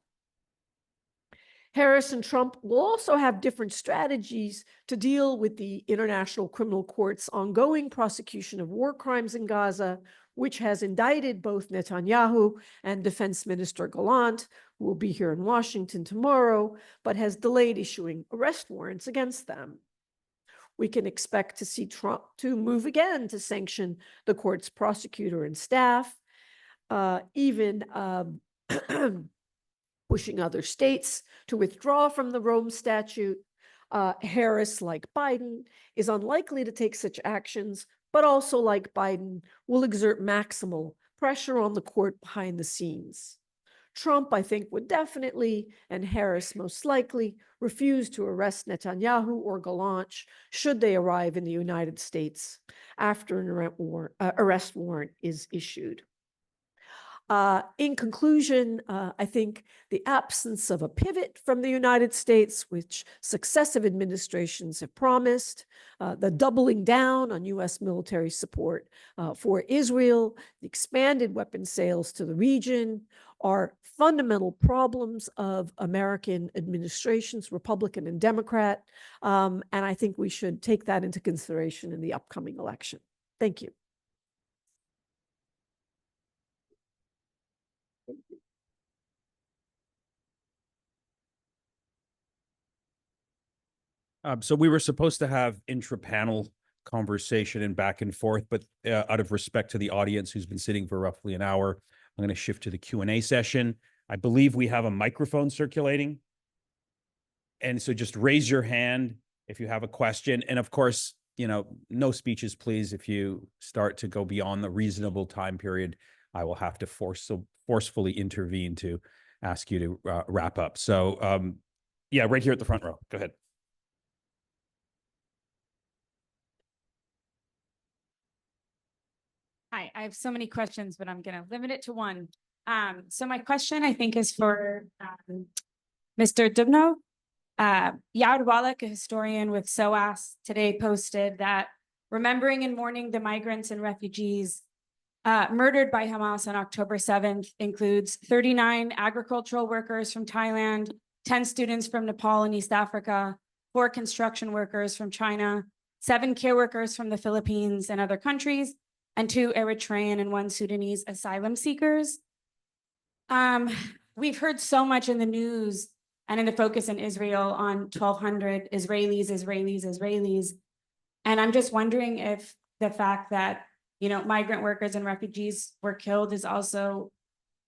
Harris and Trump will also have different strategies to deal with the International Criminal Court's ongoing prosecution of war crimes in Gaza, which has indicted both Netanyahu and Defense Minister Gallant, who will be here in Washington tomorrow, but has delayed issuing arrest warrants against them. We can expect to see Trump to move again to sanction the court's prosecutor and staff, even pushing other states to withdraw from the Rome Statute. Harris, like Biden, is unlikely to take such actions, but also, like Biden, will exert maximal pressure on the court behind the scenes. Trump, I think, would definitely, and Harris most likely, refuse to arrest Netanyahu or Gallant should they arrive in the United States after an arrest warrant is issued. In conclusion, I think the absence of a pivot from the United States, which successive administrations have promised, the doubling down on U.S. military support for Israel, the expanded weapon sales to the region, are fundamental problems of American administrations, Republican and Democrat, and I think we should take that into consideration in the upcoming election. Thank you. So we were supposed to have intra-panel conversation and back and forth, but out of respect to the audience who's been sitting for roughly an hour, I'm going to shift to the Q&A session. I believe we have a microphone circulating. And so just raise your hand if you have a question. And of course, you know, no speeches, please. If you start to go beyond the reasonable time period, I will have to forcefully intervene to ask you to wrap up. So yeah, right here at the front row. Go ahead. Hi, I have so many questions, but I'm going to limit it to one. So my question, I think, is for Mr. Dubno. Yair Wallach, a historian with SOAS, today posted that remembering and mourning the migrants and refugees murdered by Hamas on October 7th includes 39 agricultural workers from Thailand, 10 students from Nepal and East Africa, 4 construction workers from China, 7 care workers from the Philippines and other countries, and 2 Eritrean and 1 Sudanese asylum seekers. We've heard so much in the news and in the focus in Israel on 1,200 Israelis. And I'm just wondering if the fact that, you know, migrant workers and refugees were killed is also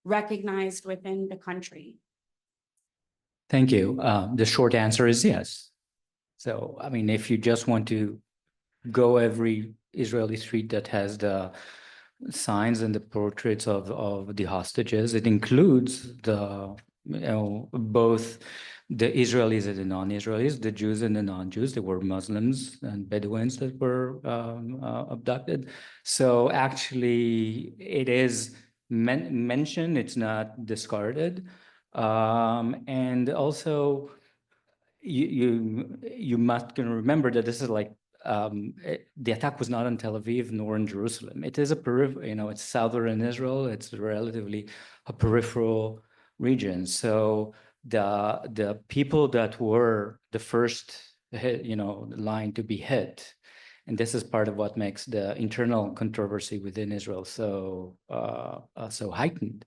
recognized within the country. Thank you. The short answer is yes. So, I mean, if you just want to go every Israeli street that has the signs and the portraits of the hostages, it includes the, you know, both the Israelis and the non-Israelis, the Jews and the non-Jews. There were Muslims and Bedouins that were abducted. So actually, it is mentioned, it's not discarded. And also, you must remember that this is like, the attack was not in Tel Aviv nor in Jerusalem. It is a you know, it's southern Israel. It's relatively a peripheral region. So the people that were the first hit, you know, line to be hit, and this is part of what makes the internal controversy within Israel so so heightened.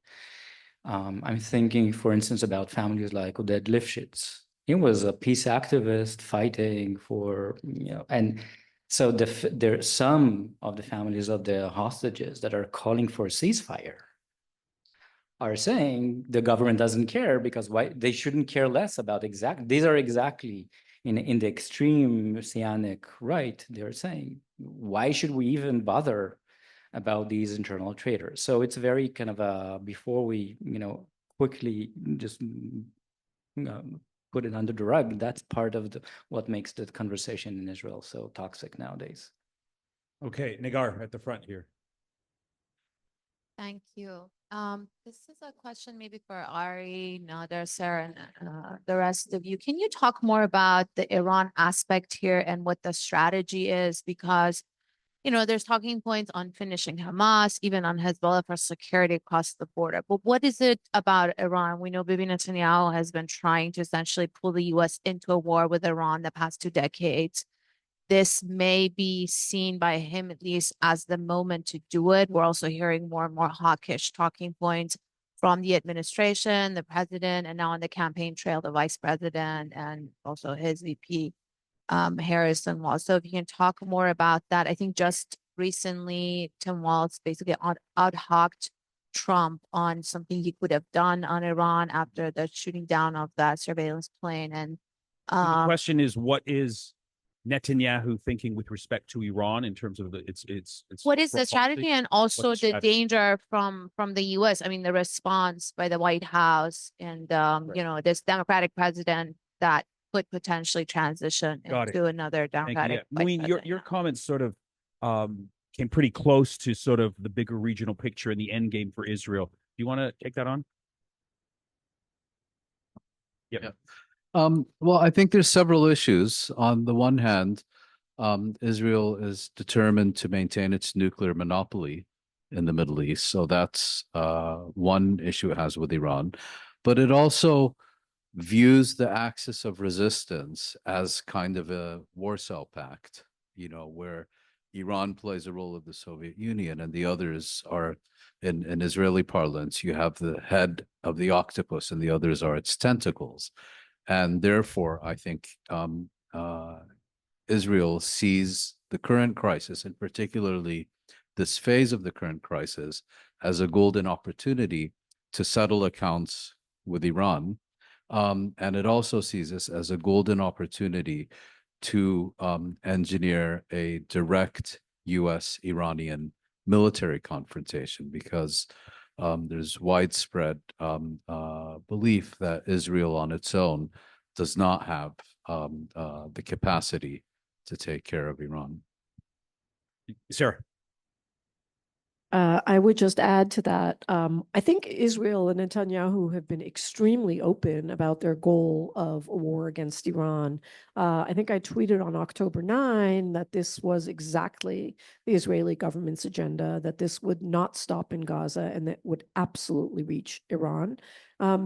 I'm thinking, for instance, about families like Oded Lifshitz. He was a peace activist fighting for, you know, and so there are some of the families of the hostages that are calling for a ceasefire are saying the government doesn't care because why they shouldn't care less about these are exactly in the extreme Messianic right. They're saying, why should we even bother about these internal traitors? So it's very kind of a, before we, you know, quickly just put it under the rug, that's part of what makes the conversation in Israel so toxic nowadays. Okay, Nagar at the front here. Thank you. This is a question maybe for Ari, Nader, Sarah, and the rest of you. Can you talk more about the Iran aspect here and what the strategy is? Because there's talking points on finishing Hamas, even on Hezbollah for security across the border. But what is it about Iran? We know Bibi Netanyahu has been trying to essentially pull the US into a war with Iran the past 2 decades. This may be seen by him, at least, as the moment to do it. We're also hearing more and more hawkish talking points from the administration, the president, and now on the campaign trail, the vice president, and also his VP, Harrison Wall. So if you can talk more about that. I think just recently, Tim Walz basically out hawked Trump on something he could have done on Iran after the shooting down of that surveillance plane. And the question is, what is Netanyahu thinking with respect to Iran in terms of its what is the foreign strategy policy? and also What's the the strategy? danger from the US? I mean, the response by the White House and this Democratic president that could potentially transition Got it. into another Thank you. Democratic Yeah. vice Muin, your president. comments sort of came pretty close to sort of the bigger regional picture and the end game for Israel. Do you want to take that on? Yep. Yeah. Well, I think there's several issues. On the one hand, Israel is determined to maintain its nuclear monopoly in the Middle East. So that's one issue it has with Iran. But it also views the axis of resistance as kind of a Warsaw Pact, where Iran plays a role of the Soviet Union and the others are, in Israeli parlance, you have the head of the octopus and the others are its tentacles. And therefore, I think Israel sees the current crisis, and particularly this phase of the current crisis, as a golden opportunity to settle accounts with Iran. And it also sees this as a golden opportunity to engineer a direct US-Iranian military confrontation, because there's widespread belief that Israel on its own does not have the capacity to take care of Iran. Sarah. I would just add to that. I think Israel and Netanyahu have been extremely open about their goal of a war against Iran. I think I tweeted on October 9 that this was exactly the Israeli government's agenda, that this would not stop in Gaza and that would absolutely reach Iran.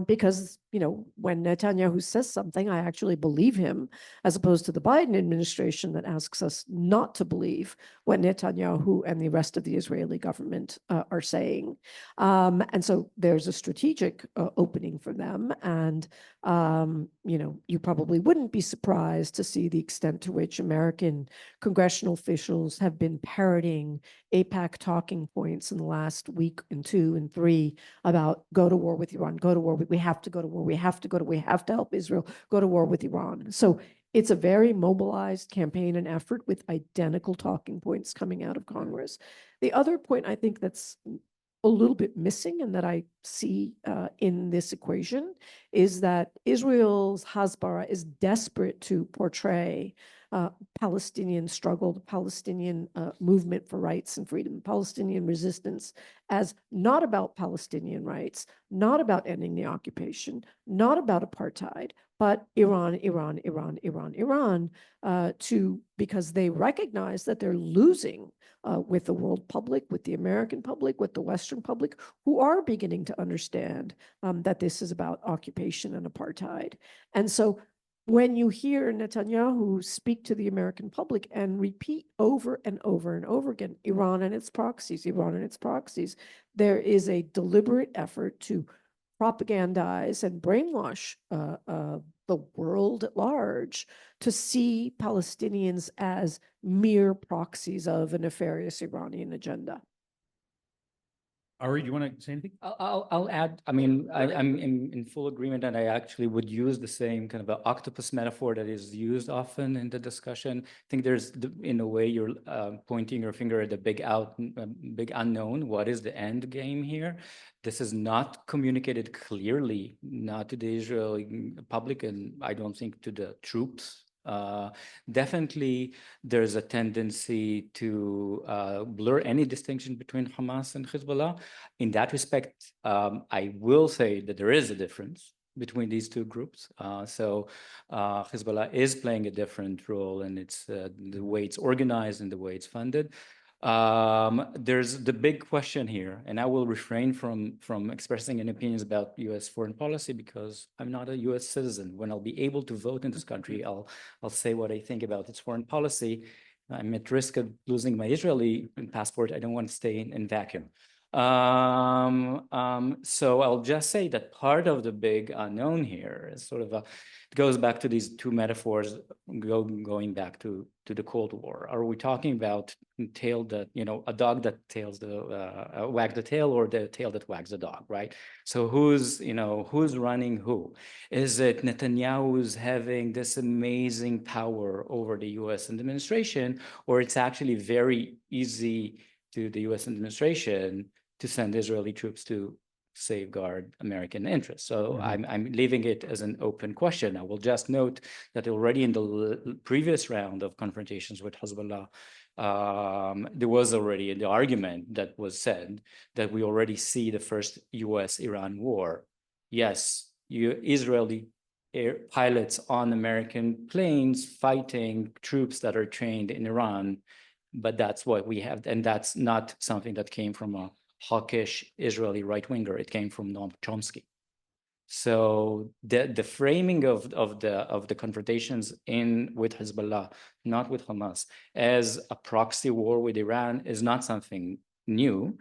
Because, when Netanyahu says something, I actually believe him, as opposed to the Biden administration that asks us not to believe what Netanyahu and the rest of the Israeli government are saying. And so there's a strategic opening for them. And, you probably wouldn't be surprised to see the extent to which American congressional officials have been parroting AIPAC talking points in the last week and 2 and 3 about go to war with Iran, go to war, we have to go to war, we have to help Israel, go to war with Iran. So it's a very mobilized campaign and effort with identical talking points coming out of Congress. The other point I think that's a little bit missing and that I see in this equation is that Israel's Hasbara is desperate to portray Palestinian struggle, the Palestinian movement for rights and freedom, Palestinian resistance as not about Palestinian rights, not about ending the occupation, not about apartheid, but Iran, because they recognize that they're losing with the world public, with the American public, with the Western public, who are beginning to understand that this is about occupation and apartheid. And so when you hear Netanyahu speak to the American public and repeat over and over and over again, Iran and its proxies, Iran and its proxies, there is a deliberate effort to propagandize and brainwash the world at large to see Palestinians as mere proxies of a nefarious Iranian agenda. Ari, do you want to say anything? I'll add, I'm in full agreement, and I actually would use the same kind of an octopus metaphor that is used often in the discussion. I think there's, in a way, you're pointing your finger at the big unknown. What is the end game here? This is not communicated clearly, not to the Israeli public, and I don't think to the troops. Definitely, there's a tendency to blur any distinction between Hamas and Hezbollah. In that respect, I will say that there is a difference between these two groups. So Hezbollah is playing a different role, and it's the way it's organized and the way it's funded. There's the big question here, and I will refrain from expressing any opinions about U.S. foreign policy because I'm not a U.S. citizen. When I'll be able to vote in this country, I'll say what I think about its foreign policy. I'm at risk of losing my Israeli passport. I don't want to stay in vacuum. So I'll just say that part of the big unknown here is sort of it goes back to these two metaphors going back to the Cold War. Are we talking about tail that, a dog that tails wags the tail, or the tail that wags the dog, right? So who's running who? Is it Netanyahu who's having this amazing power over the US administration, or it's actually very easy to the US administration to send Israeli troops to safeguard American interests? So I'm leaving it as an open question. I will just note that already in the previous round of confrontations with Hezbollah, there was already the argument that was said that we already see the first US-Iran war. Yes, Israeli pilots on American planes fighting troops that are trained in Iran, but that's what we have, and that's not something that came from a hawkish Israeli right-winger. It came from Noam Chomsky. So the framing of the confrontations with Hezbollah, not with Hamas, as a proxy war with Iran is not something new.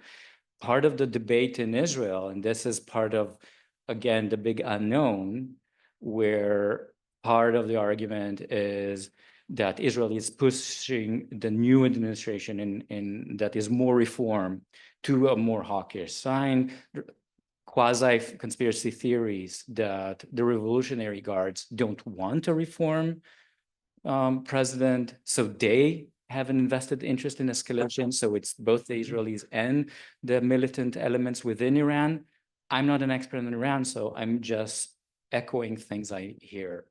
Part of the debate in Israel, and this is part of, again, the big unknown, where part of the argument is that Israel is pushing the new administration in that is more reform to a more hawkish sign. Quasi-conspiracy theories that the Revolutionary Guards don't want a reform president, so they have an invested interest in escalation. So it's both the Israelis and the militant elements within Iran. I'm not an expert in Iran, so I'm just echoing things I hear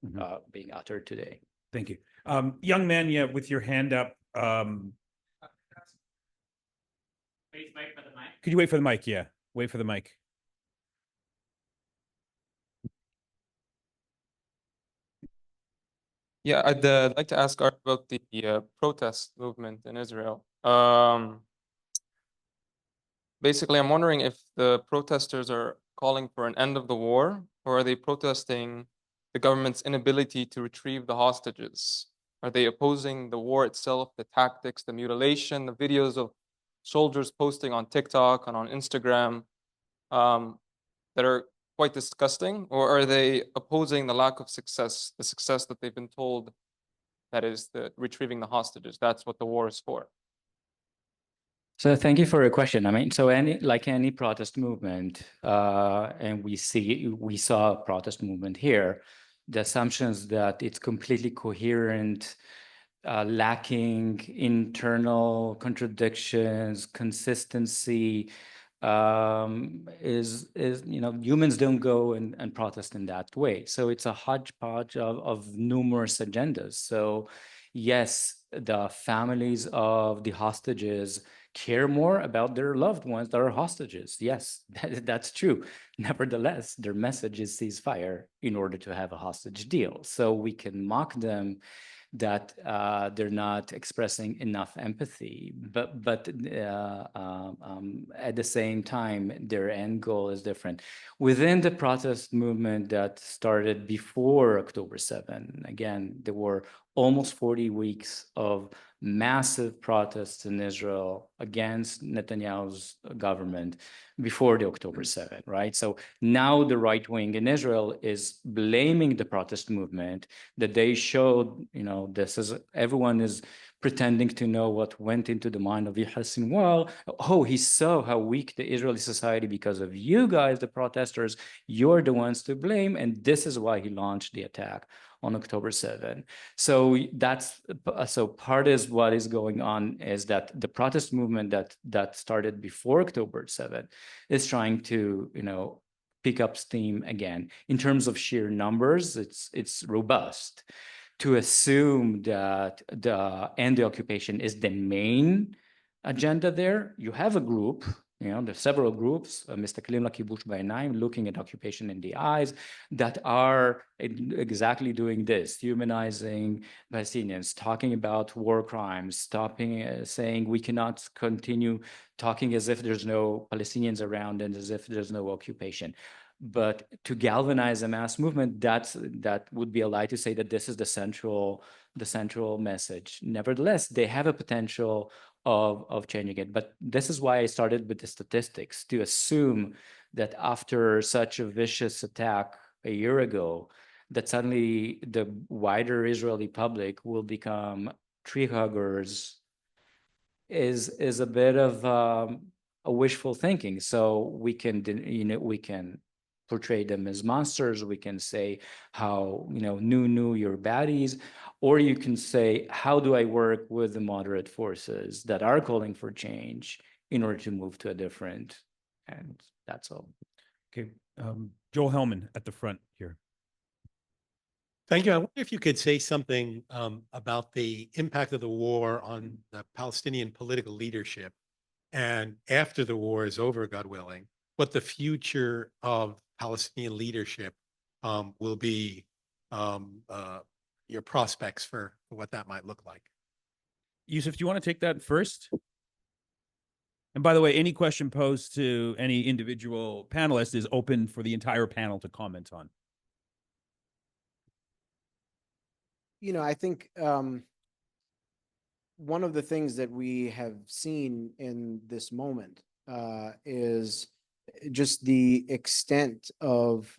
being uttered today. Thank you. Young man, yeah, with your hand up. Please wait for the mic. Could you wait for the mic? Yeah, wait for the mic. Yeah, I'd like to ask Art about the protest movement in Israel. Basically, I'm wondering if the protesters are calling for an end of the war, or are they protesting the government's inability to retrieve the hostages? Are they opposing the war itself, the tactics, the mutilation, the videos of soldiers posting on TikTok and on Instagram that are quite disgusting? Or are they opposing the lack of success, the success that they've been told, that is the retrieving the hostages? That's what the war is for. So thank you for your question. I mean, so like any protest movement, and we saw a protest movement here, the assumptions that it's completely coherent, lacking internal contradictions, consistency, is humans don't go and protest in that way. So it's a hodgepodge of numerous agendas. So yes, the families of the hostages care more about their loved ones that are hostages. Yes, that's true. Nevertheless, their message is ceasefire in order to have a hostage deal. So we can mock them that they're not expressing enough empathy, but at the same time, their end goal is different. Within the protest movement that started before October 7, again, there were almost 40 weeks of massive protests in Israel against Netanyahu's government before the October 7, right? So now the right wing in Israel is blaming the protest movement that they showed, everyone is pretending to know what went into the mind of Yahya Sinwar. Oh, he saw how weak the Israeli society because of you guys, the protesters, you're the ones to blame. And this is why he launched the attack on October 7. So part is what is going on is that the protest movement that started before October 7 is trying to, pick up steam again. In terms of sheer numbers, it's robust. To assume that the end of the occupation is the main agenda there, you have a group You know, there's several groups, Mistaqlim Kibush Ba'inayim, looking at occupation in the eyes, that are exactly doing this, humanizing Palestinians, talking about war crimes, stopping, saying we cannot continue talking as if there's no Palestinians around and as if there's no occupation. But to galvanize a mass movement, that would be a lie to say that this is the central message. Nevertheless, they have a potential of changing it. But this is why I started with the statistics, to assume that after such a vicious attack a year ago, that suddenly the wider Israeli public will become tree huggers is a bit of a wishful thinking. So we can, we can portray them as monsters. We can say how, you're baddies, or you can say, how do I work with the moderate forces that are calling for change in order to move to a different, and that's all. Okay, Joel Hellman at the front here. Thank you. I wonder if you could say something about the impact of the war on the Palestinian political leadership, and after the war is over, God willing, what the future of Palestinian leadership will be, your prospects for what that might look like. Yusuf, do you want to take that first? And by the way, any question posed to any individual panelist is open for the entire panel to comment on. I think one of the things that we have seen in this moment is just the extent of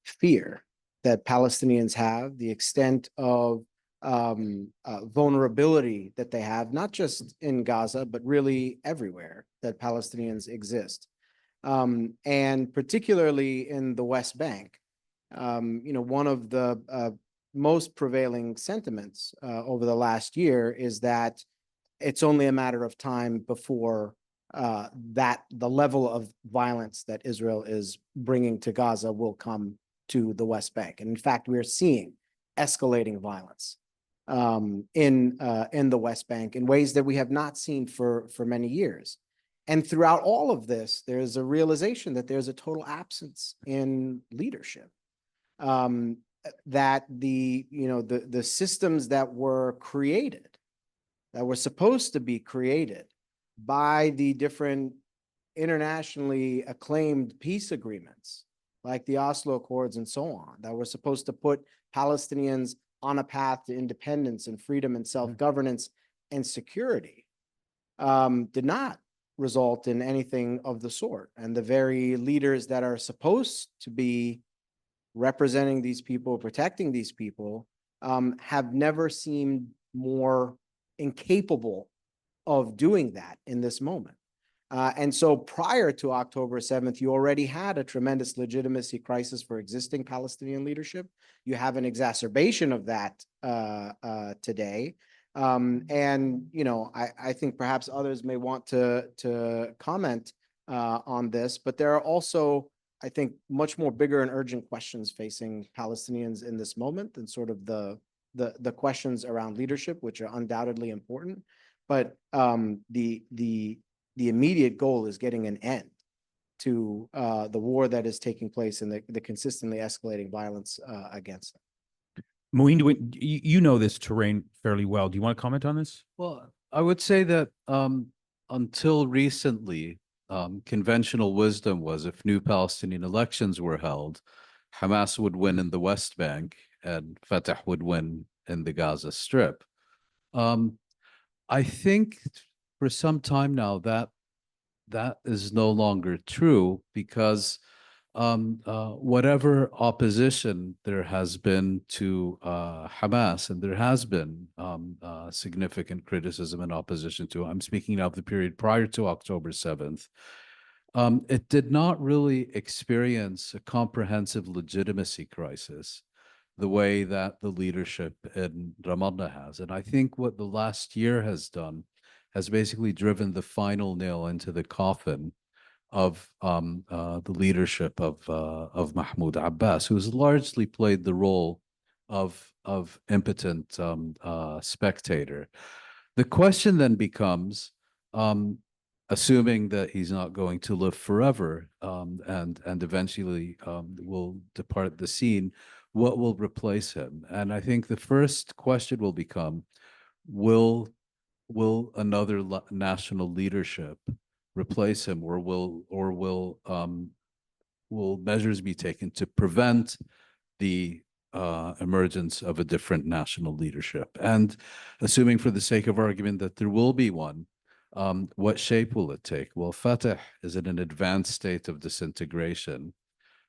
fear that Palestinians have, the extent of vulnerability that they have, not just in Gaza, but really everywhere that Palestinians exist. And particularly in the West Bank. One of the most prevailing sentiments over the last year is that it's only a matter of time before the level of violence that Israel is bringing to Gaza will come to the West Bank. And in fact, we're seeing escalating violence in the West Bank in ways that we have not seen for many years. And throughout all of this, there's a realization that there's a total absence in leadership. That the systems that were created, that were supposed to be created by the different internationally acclaimed peace agreements, like the Oslo Accords and so on, that were supposed to put Palestinians on a path to independence and freedom and self-governance and security, did not result in anything of the sort. And the very leaders that are supposed to be representing these people, protecting these people, have never seemed more incapable of doing that in this moment. And so prior to October 7th, you already had a tremendous legitimacy crisis for existing Palestinian leadership. You have an exacerbation of that today. And, I think perhaps others may want to comment on this, but there are also, I think, much more bigger and urgent questions facing Palestinians in this moment than sort of the questions around leadership, which are undoubtedly important. But the immediate goal is getting an end to the war that is taking place and the consistently escalating violence against them. Moeen, you know this terrain fairly well. Do you want to comment on this? Well, I would say that until recently, conventional wisdom was if new Palestinian elections were held, Hamas would win in the West Bank and Fatah would win in the Gaza Strip. I think for some time now that is no longer true because whatever opposition there has been to Hamas, and there has been significant criticism and opposition to, I'm speaking now of the period prior to October 7th, it did not really experience a comprehensive legitimacy crisis the way that the leadership in Ramallah has. And I think what the last year has done has basically driven the final nail into the coffin of the leadership of Mahmoud Abbas, who's largely played the role of impotent spectator. The question then becomes, assuming that he's not going to live forever, and eventually will depart the scene, what will replace him? And I think the first question will become, will another national leadership replace him, or will measures be taken to prevent the emergence of a different national leadership? And assuming for the sake of argument that there will be one, what shape will it take? Well, Fatah is in an advanced state of disintegration.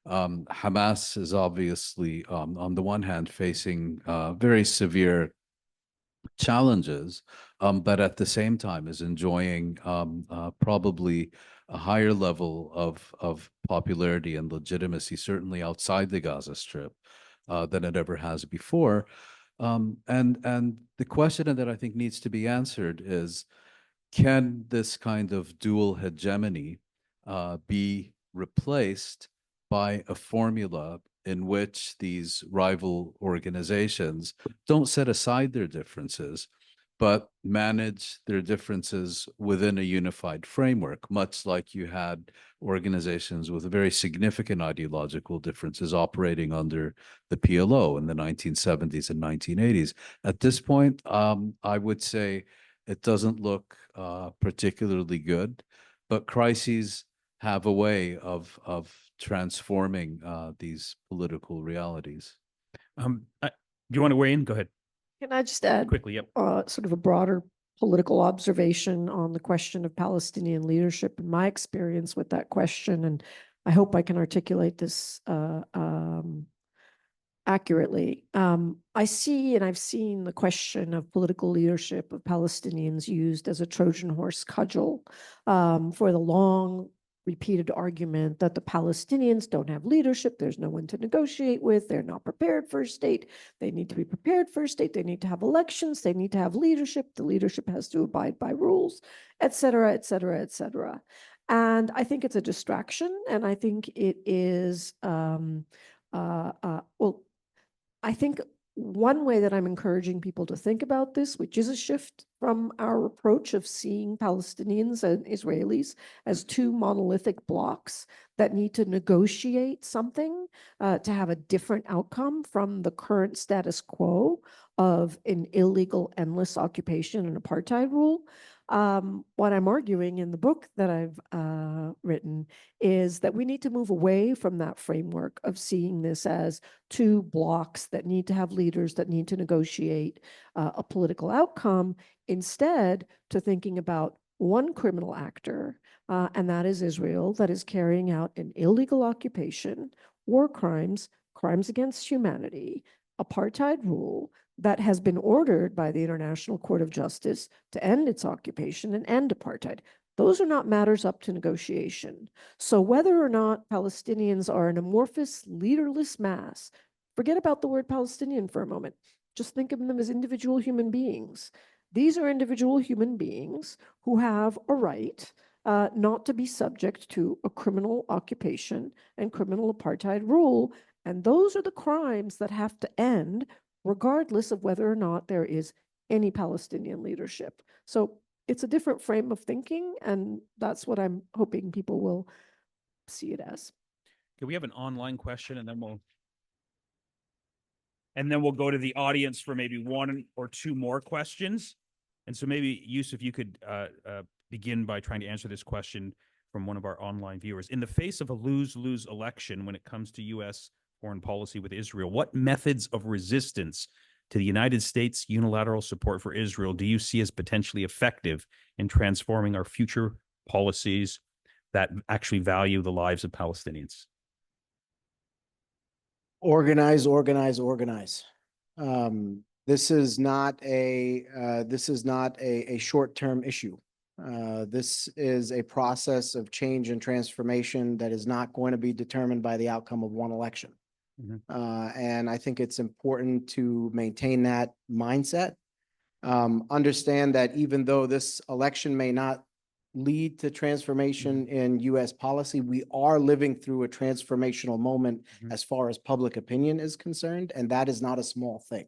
Hamas is obviously, on the one hand, facing very severe challenges, but at the same time is enjoying probably a higher level of popularity and legitimacy, certainly outside the Gaza Strip, than it ever has before. And the question that I think needs to be answered is, can this kind of dual hegemony be replaced by a formula in which these rival organizations don't set aside their differences, but manage their differences within a unified framework, much like you had organizations with very significant ideological differences operating under the PLO in the 1970s and 1980s. At this point, I would say it doesn't look particularly good, but crises have a way of transforming these political realities. Do you want to weigh in? Go ahead Can I just add quickly. Yep. sort of a broader political observation on the question of Palestinian leadership and my experience with that question? And I hope I can articulate this accurately. I see and I've seen the question of political leadership of Palestinians used as a Trojan horse cudgel for the long repeated argument that the Palestinians don't have leadership, there's no one to negotiate with, they're not prepared for a state, they need to be prepared for a state, they need to have elections, they need to have leadership, the leadership has to abide by rules, et cetera, et cetera, et cetera. And I think it's a distraction, and I think it is, well, I think one way that I'm encouraging people to think about this, which is a shift from our approach of seeing Palestinians and Israelis as two monolithic blocks that need to negotiate something to have a different outcome from the current status quo of an illegal, endless occupation and apartheid rule. What I'm arguing in the book that I've written is that we need to move away from that framework of seeing this as two blocks that need to have leaders that need to negotiate a political outcome, instead to thinking about one criminal actor, and that is Israel, that is carrying out an illegal occupation, war crimes, crimes against humanity, apartheid rule, that has been ordered by the International Court of Justice to end its occupation and end apartheid. Those are not matters up to negotiation. So whether or not Palestinians are an amorphous, leaderless mass, forget about the word Palestinian for a moment. Just think of them as individual human beings. These are individual human beings who have a right not to be subject to a criminal occupation and criminal apartheid rule. And those are the crimes that have to end, regardless of whether or not there is any Palestinian leadership. So it's a different frame of thinking, and that's what I'm hoping people will see it as. Okay, we have an online question, and then we'll go to the audience for maybe one or two more questions. And so maybe, Yusuf, you could begin by trying to answer this question from one of our online viewers. In the face of a lose-lose election when it comes to U.S. foreign policy with Israel, what methods of resistance to the United States' unilateral support for Israel do you see as potentially effective in transforming our future policies that actually value the lives of Palestinians? Organize, organize, organize. This is not a short-term issue. This is a process of change and transformation that is not going to be determined by the outcome of one election. And I think it's important to maintain that mindset. Understand that even though this election may not lead to transformation in U.S. policy, we are living through a transformational moment as far as public opinion is concerned, and that is not a small thing.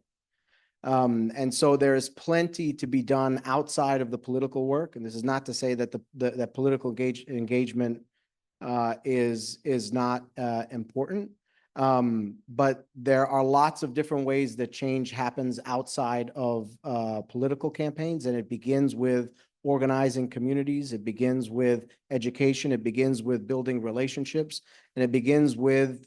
And so there's plenty to be done outside of the political work. And this is not to say that that political engagement is not important. But there are lots of different ways that change happens outside of political campaigns, and it begins with organizing communities. It begins with education. It begins with building relationships, and it begins with,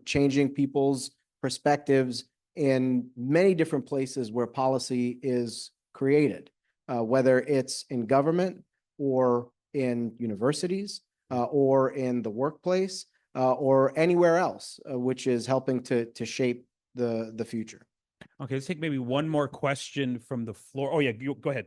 changing people's perspectives in many different places where policy is created, whether it's in government or in universities or in the workplace or anywhere else, which is helping to shape the future. Okay, let's take maybe one more question from the floor. Oh yeah, go ahead.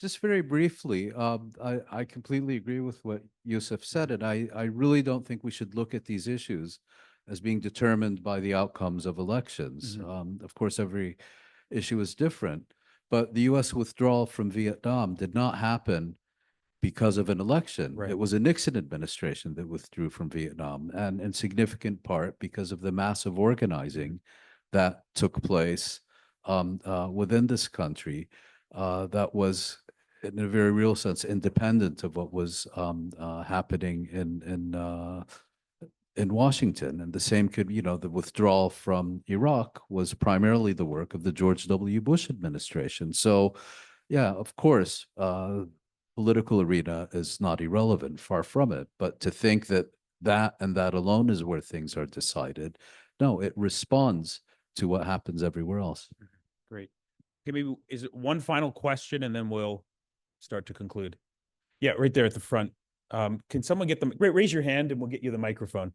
Just very briefly, I completely agree with what Yusuf said, and I really don't think we should look at these issues as being determined by the outcomes of elections. Of course, every issue is different, but the U.S. withdrawal from Vietnam did not happen because of an election. Right. It was a Nixon administration that withdrew from Vietnam, and in significant part because of the massive organizing that took place within this country that was, in a very real sense, independent of what was happening in Washington. And the same could, the withdrawal from Iraq was primarily the work of the George W. Bush administration. So, yeah, of course, political arena is not irrelevant, far from it. But to think that and that alone is where things are decided, no, it responds to what happens everywhere else. Great. Okay, maybe is it one final question and then we'll start to conclude. Yeah, right there at the front. Can someone get them? Raise your hand and we'll get you the microphone.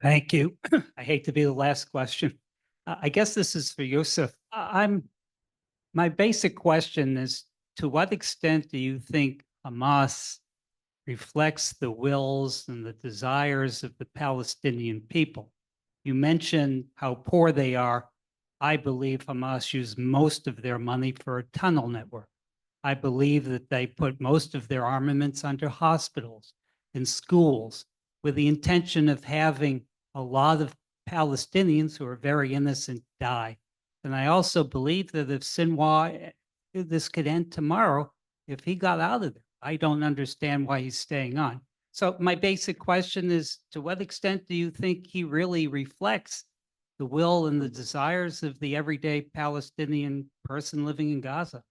Thank you. I hate to be the last question. I guess this is for Yusuf. My basic question is, to what extent do you think Hamas reflects the wills and the desires of the Palestinian people? You mentioned how poor they are. I believe Hamas used most of their money for a tunnel network. I believe that they put most of their armaments under hospitals and schools with the intention of having a lot of Palestinians who are very innocent die. And I also believe that if Sinwar, this could end tomorrow if he got out of there. I don't understand why he's staying on. So my basic question is, to what extent do you think he really reflects the will and the desires of the everyday Palestinian person living in Gaza?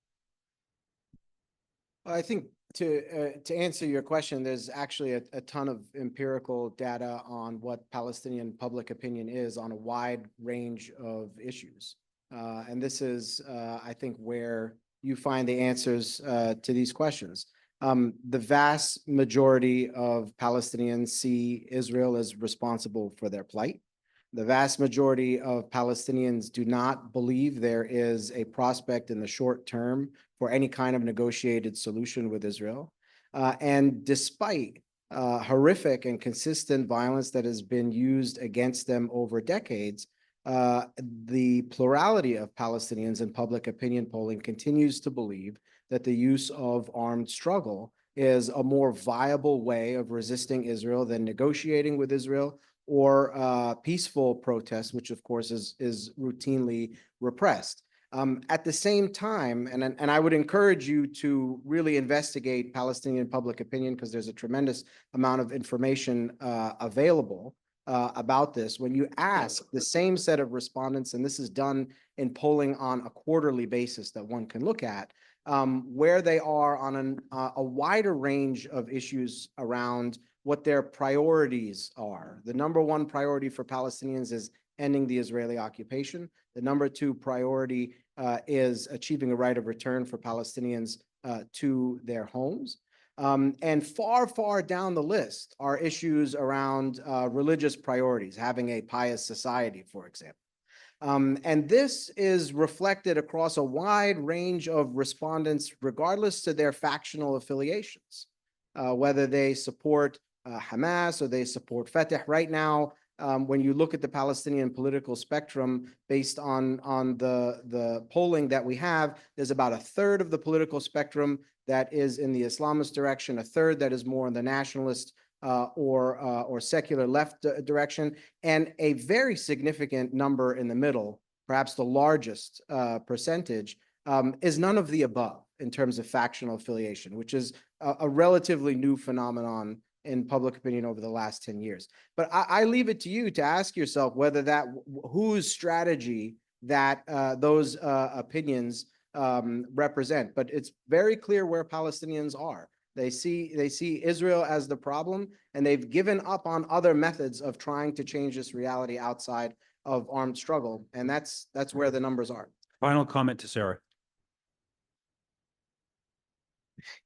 I think to answer your question, there's actually a ton of empirical data on what Palestinian public opinion is on a wide range of issues. And this is, I think, where you find the answers to these questions. The vast majority of Palestinians see Israel as responsible for their plight. The vast majority of Palestinians do not believe there is a prospect in the short term for any kind of negotiated solution with Israel. And despite horrific and consistent violence that has been used against them over decades, the plurality of Palestinians in public opinion polling continues to believe that the use of armed struggle is a more viable way of resisting Israel than negotiating with Israel or peaceful protest, which of course is routinely repressed. At the same time, and I would encourage you to really investigate Palestinian public opinion, because there's a tremendous amount of information available about this. When you ask the same set of respondents, and this is done in polling on a quarterly basis that one can look at, where they are on a wider range of issues around what their priorities are. The number one priority for Palestinians is ending the Israeli occupation. The number two priority is achieving a right of return for Palestinians to their homes. And far, far down the list are issues around religious priorities, having a pious society, for example. And this is reflected across a wide range of respondents, regardless to their factional affiliations, whether they support Hamas or they support Fatah. Right now, when you look at the Palestinian political spectrum, based on the polling that we have, there's about a third of the political spectrum that is in the Islamist direction, a third that is more in the nationalist or secular left direction, and a very significant number in the middle, perhaps the largest percentage, is none of the above in terms of factional affiliation, which is a relatively new phenomenon in public opinion over the last 10 years. But I leave it to you to ask yourself whether that whose strategy that those opinions represent. But it's very clear where Palestinians are. They see Israel as the problem, and they've given up on other methods of trying to change this reality outside of armed struggle, and that's where the numbers are. Final comment to Sarah.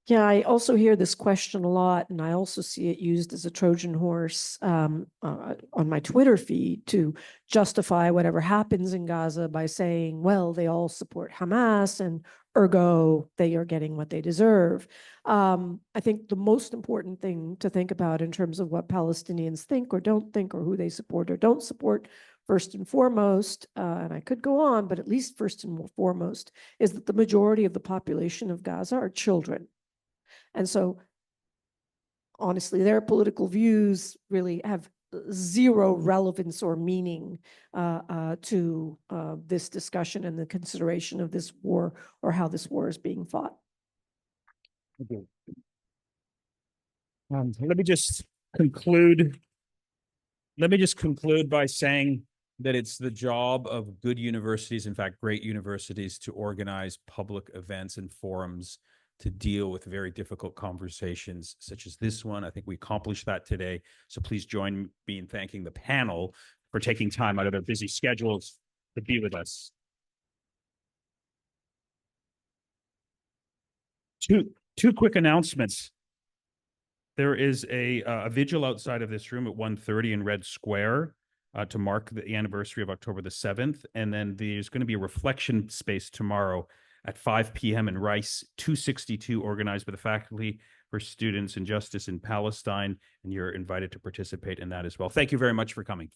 Yeah, I also hear this question a lot, and I also see it used as a Trojan horse on my Twitter feed to justify whatever happens in Gaza by saying, well, they all support Hamas, and ergo, they are getting what they deserve. I think the most important thing to think about in terms of what Palestinians think or don't think, or who they support or don't support, first and foremost, and I could go on, but at least first and foremost, is that the majority of the population of Gaza are children. And so, honestly, their political views really have zero relevance or meaning to this discussion and the consideration of this war or how this war is being fought. Let me just conclude by saying that it's the job of good universities, in fact, great universities, to organize public events and forums to deal with very difficult conversations such as this one. I think we accomplished that today. So please join me in thanking the panel for taking time out of their busy schedules to be with us. Two quick announcements. There is a vigil outside of this room at 1:30 in Red Square to mark the anniversary of October the 7th. And then there's going to be a reflection space tomorrow at 5 p.m. in Rice 262, organized by the Faculty for Students in Justice in Palestine. And you're invited to participate in that as well. Thank you very much for coming.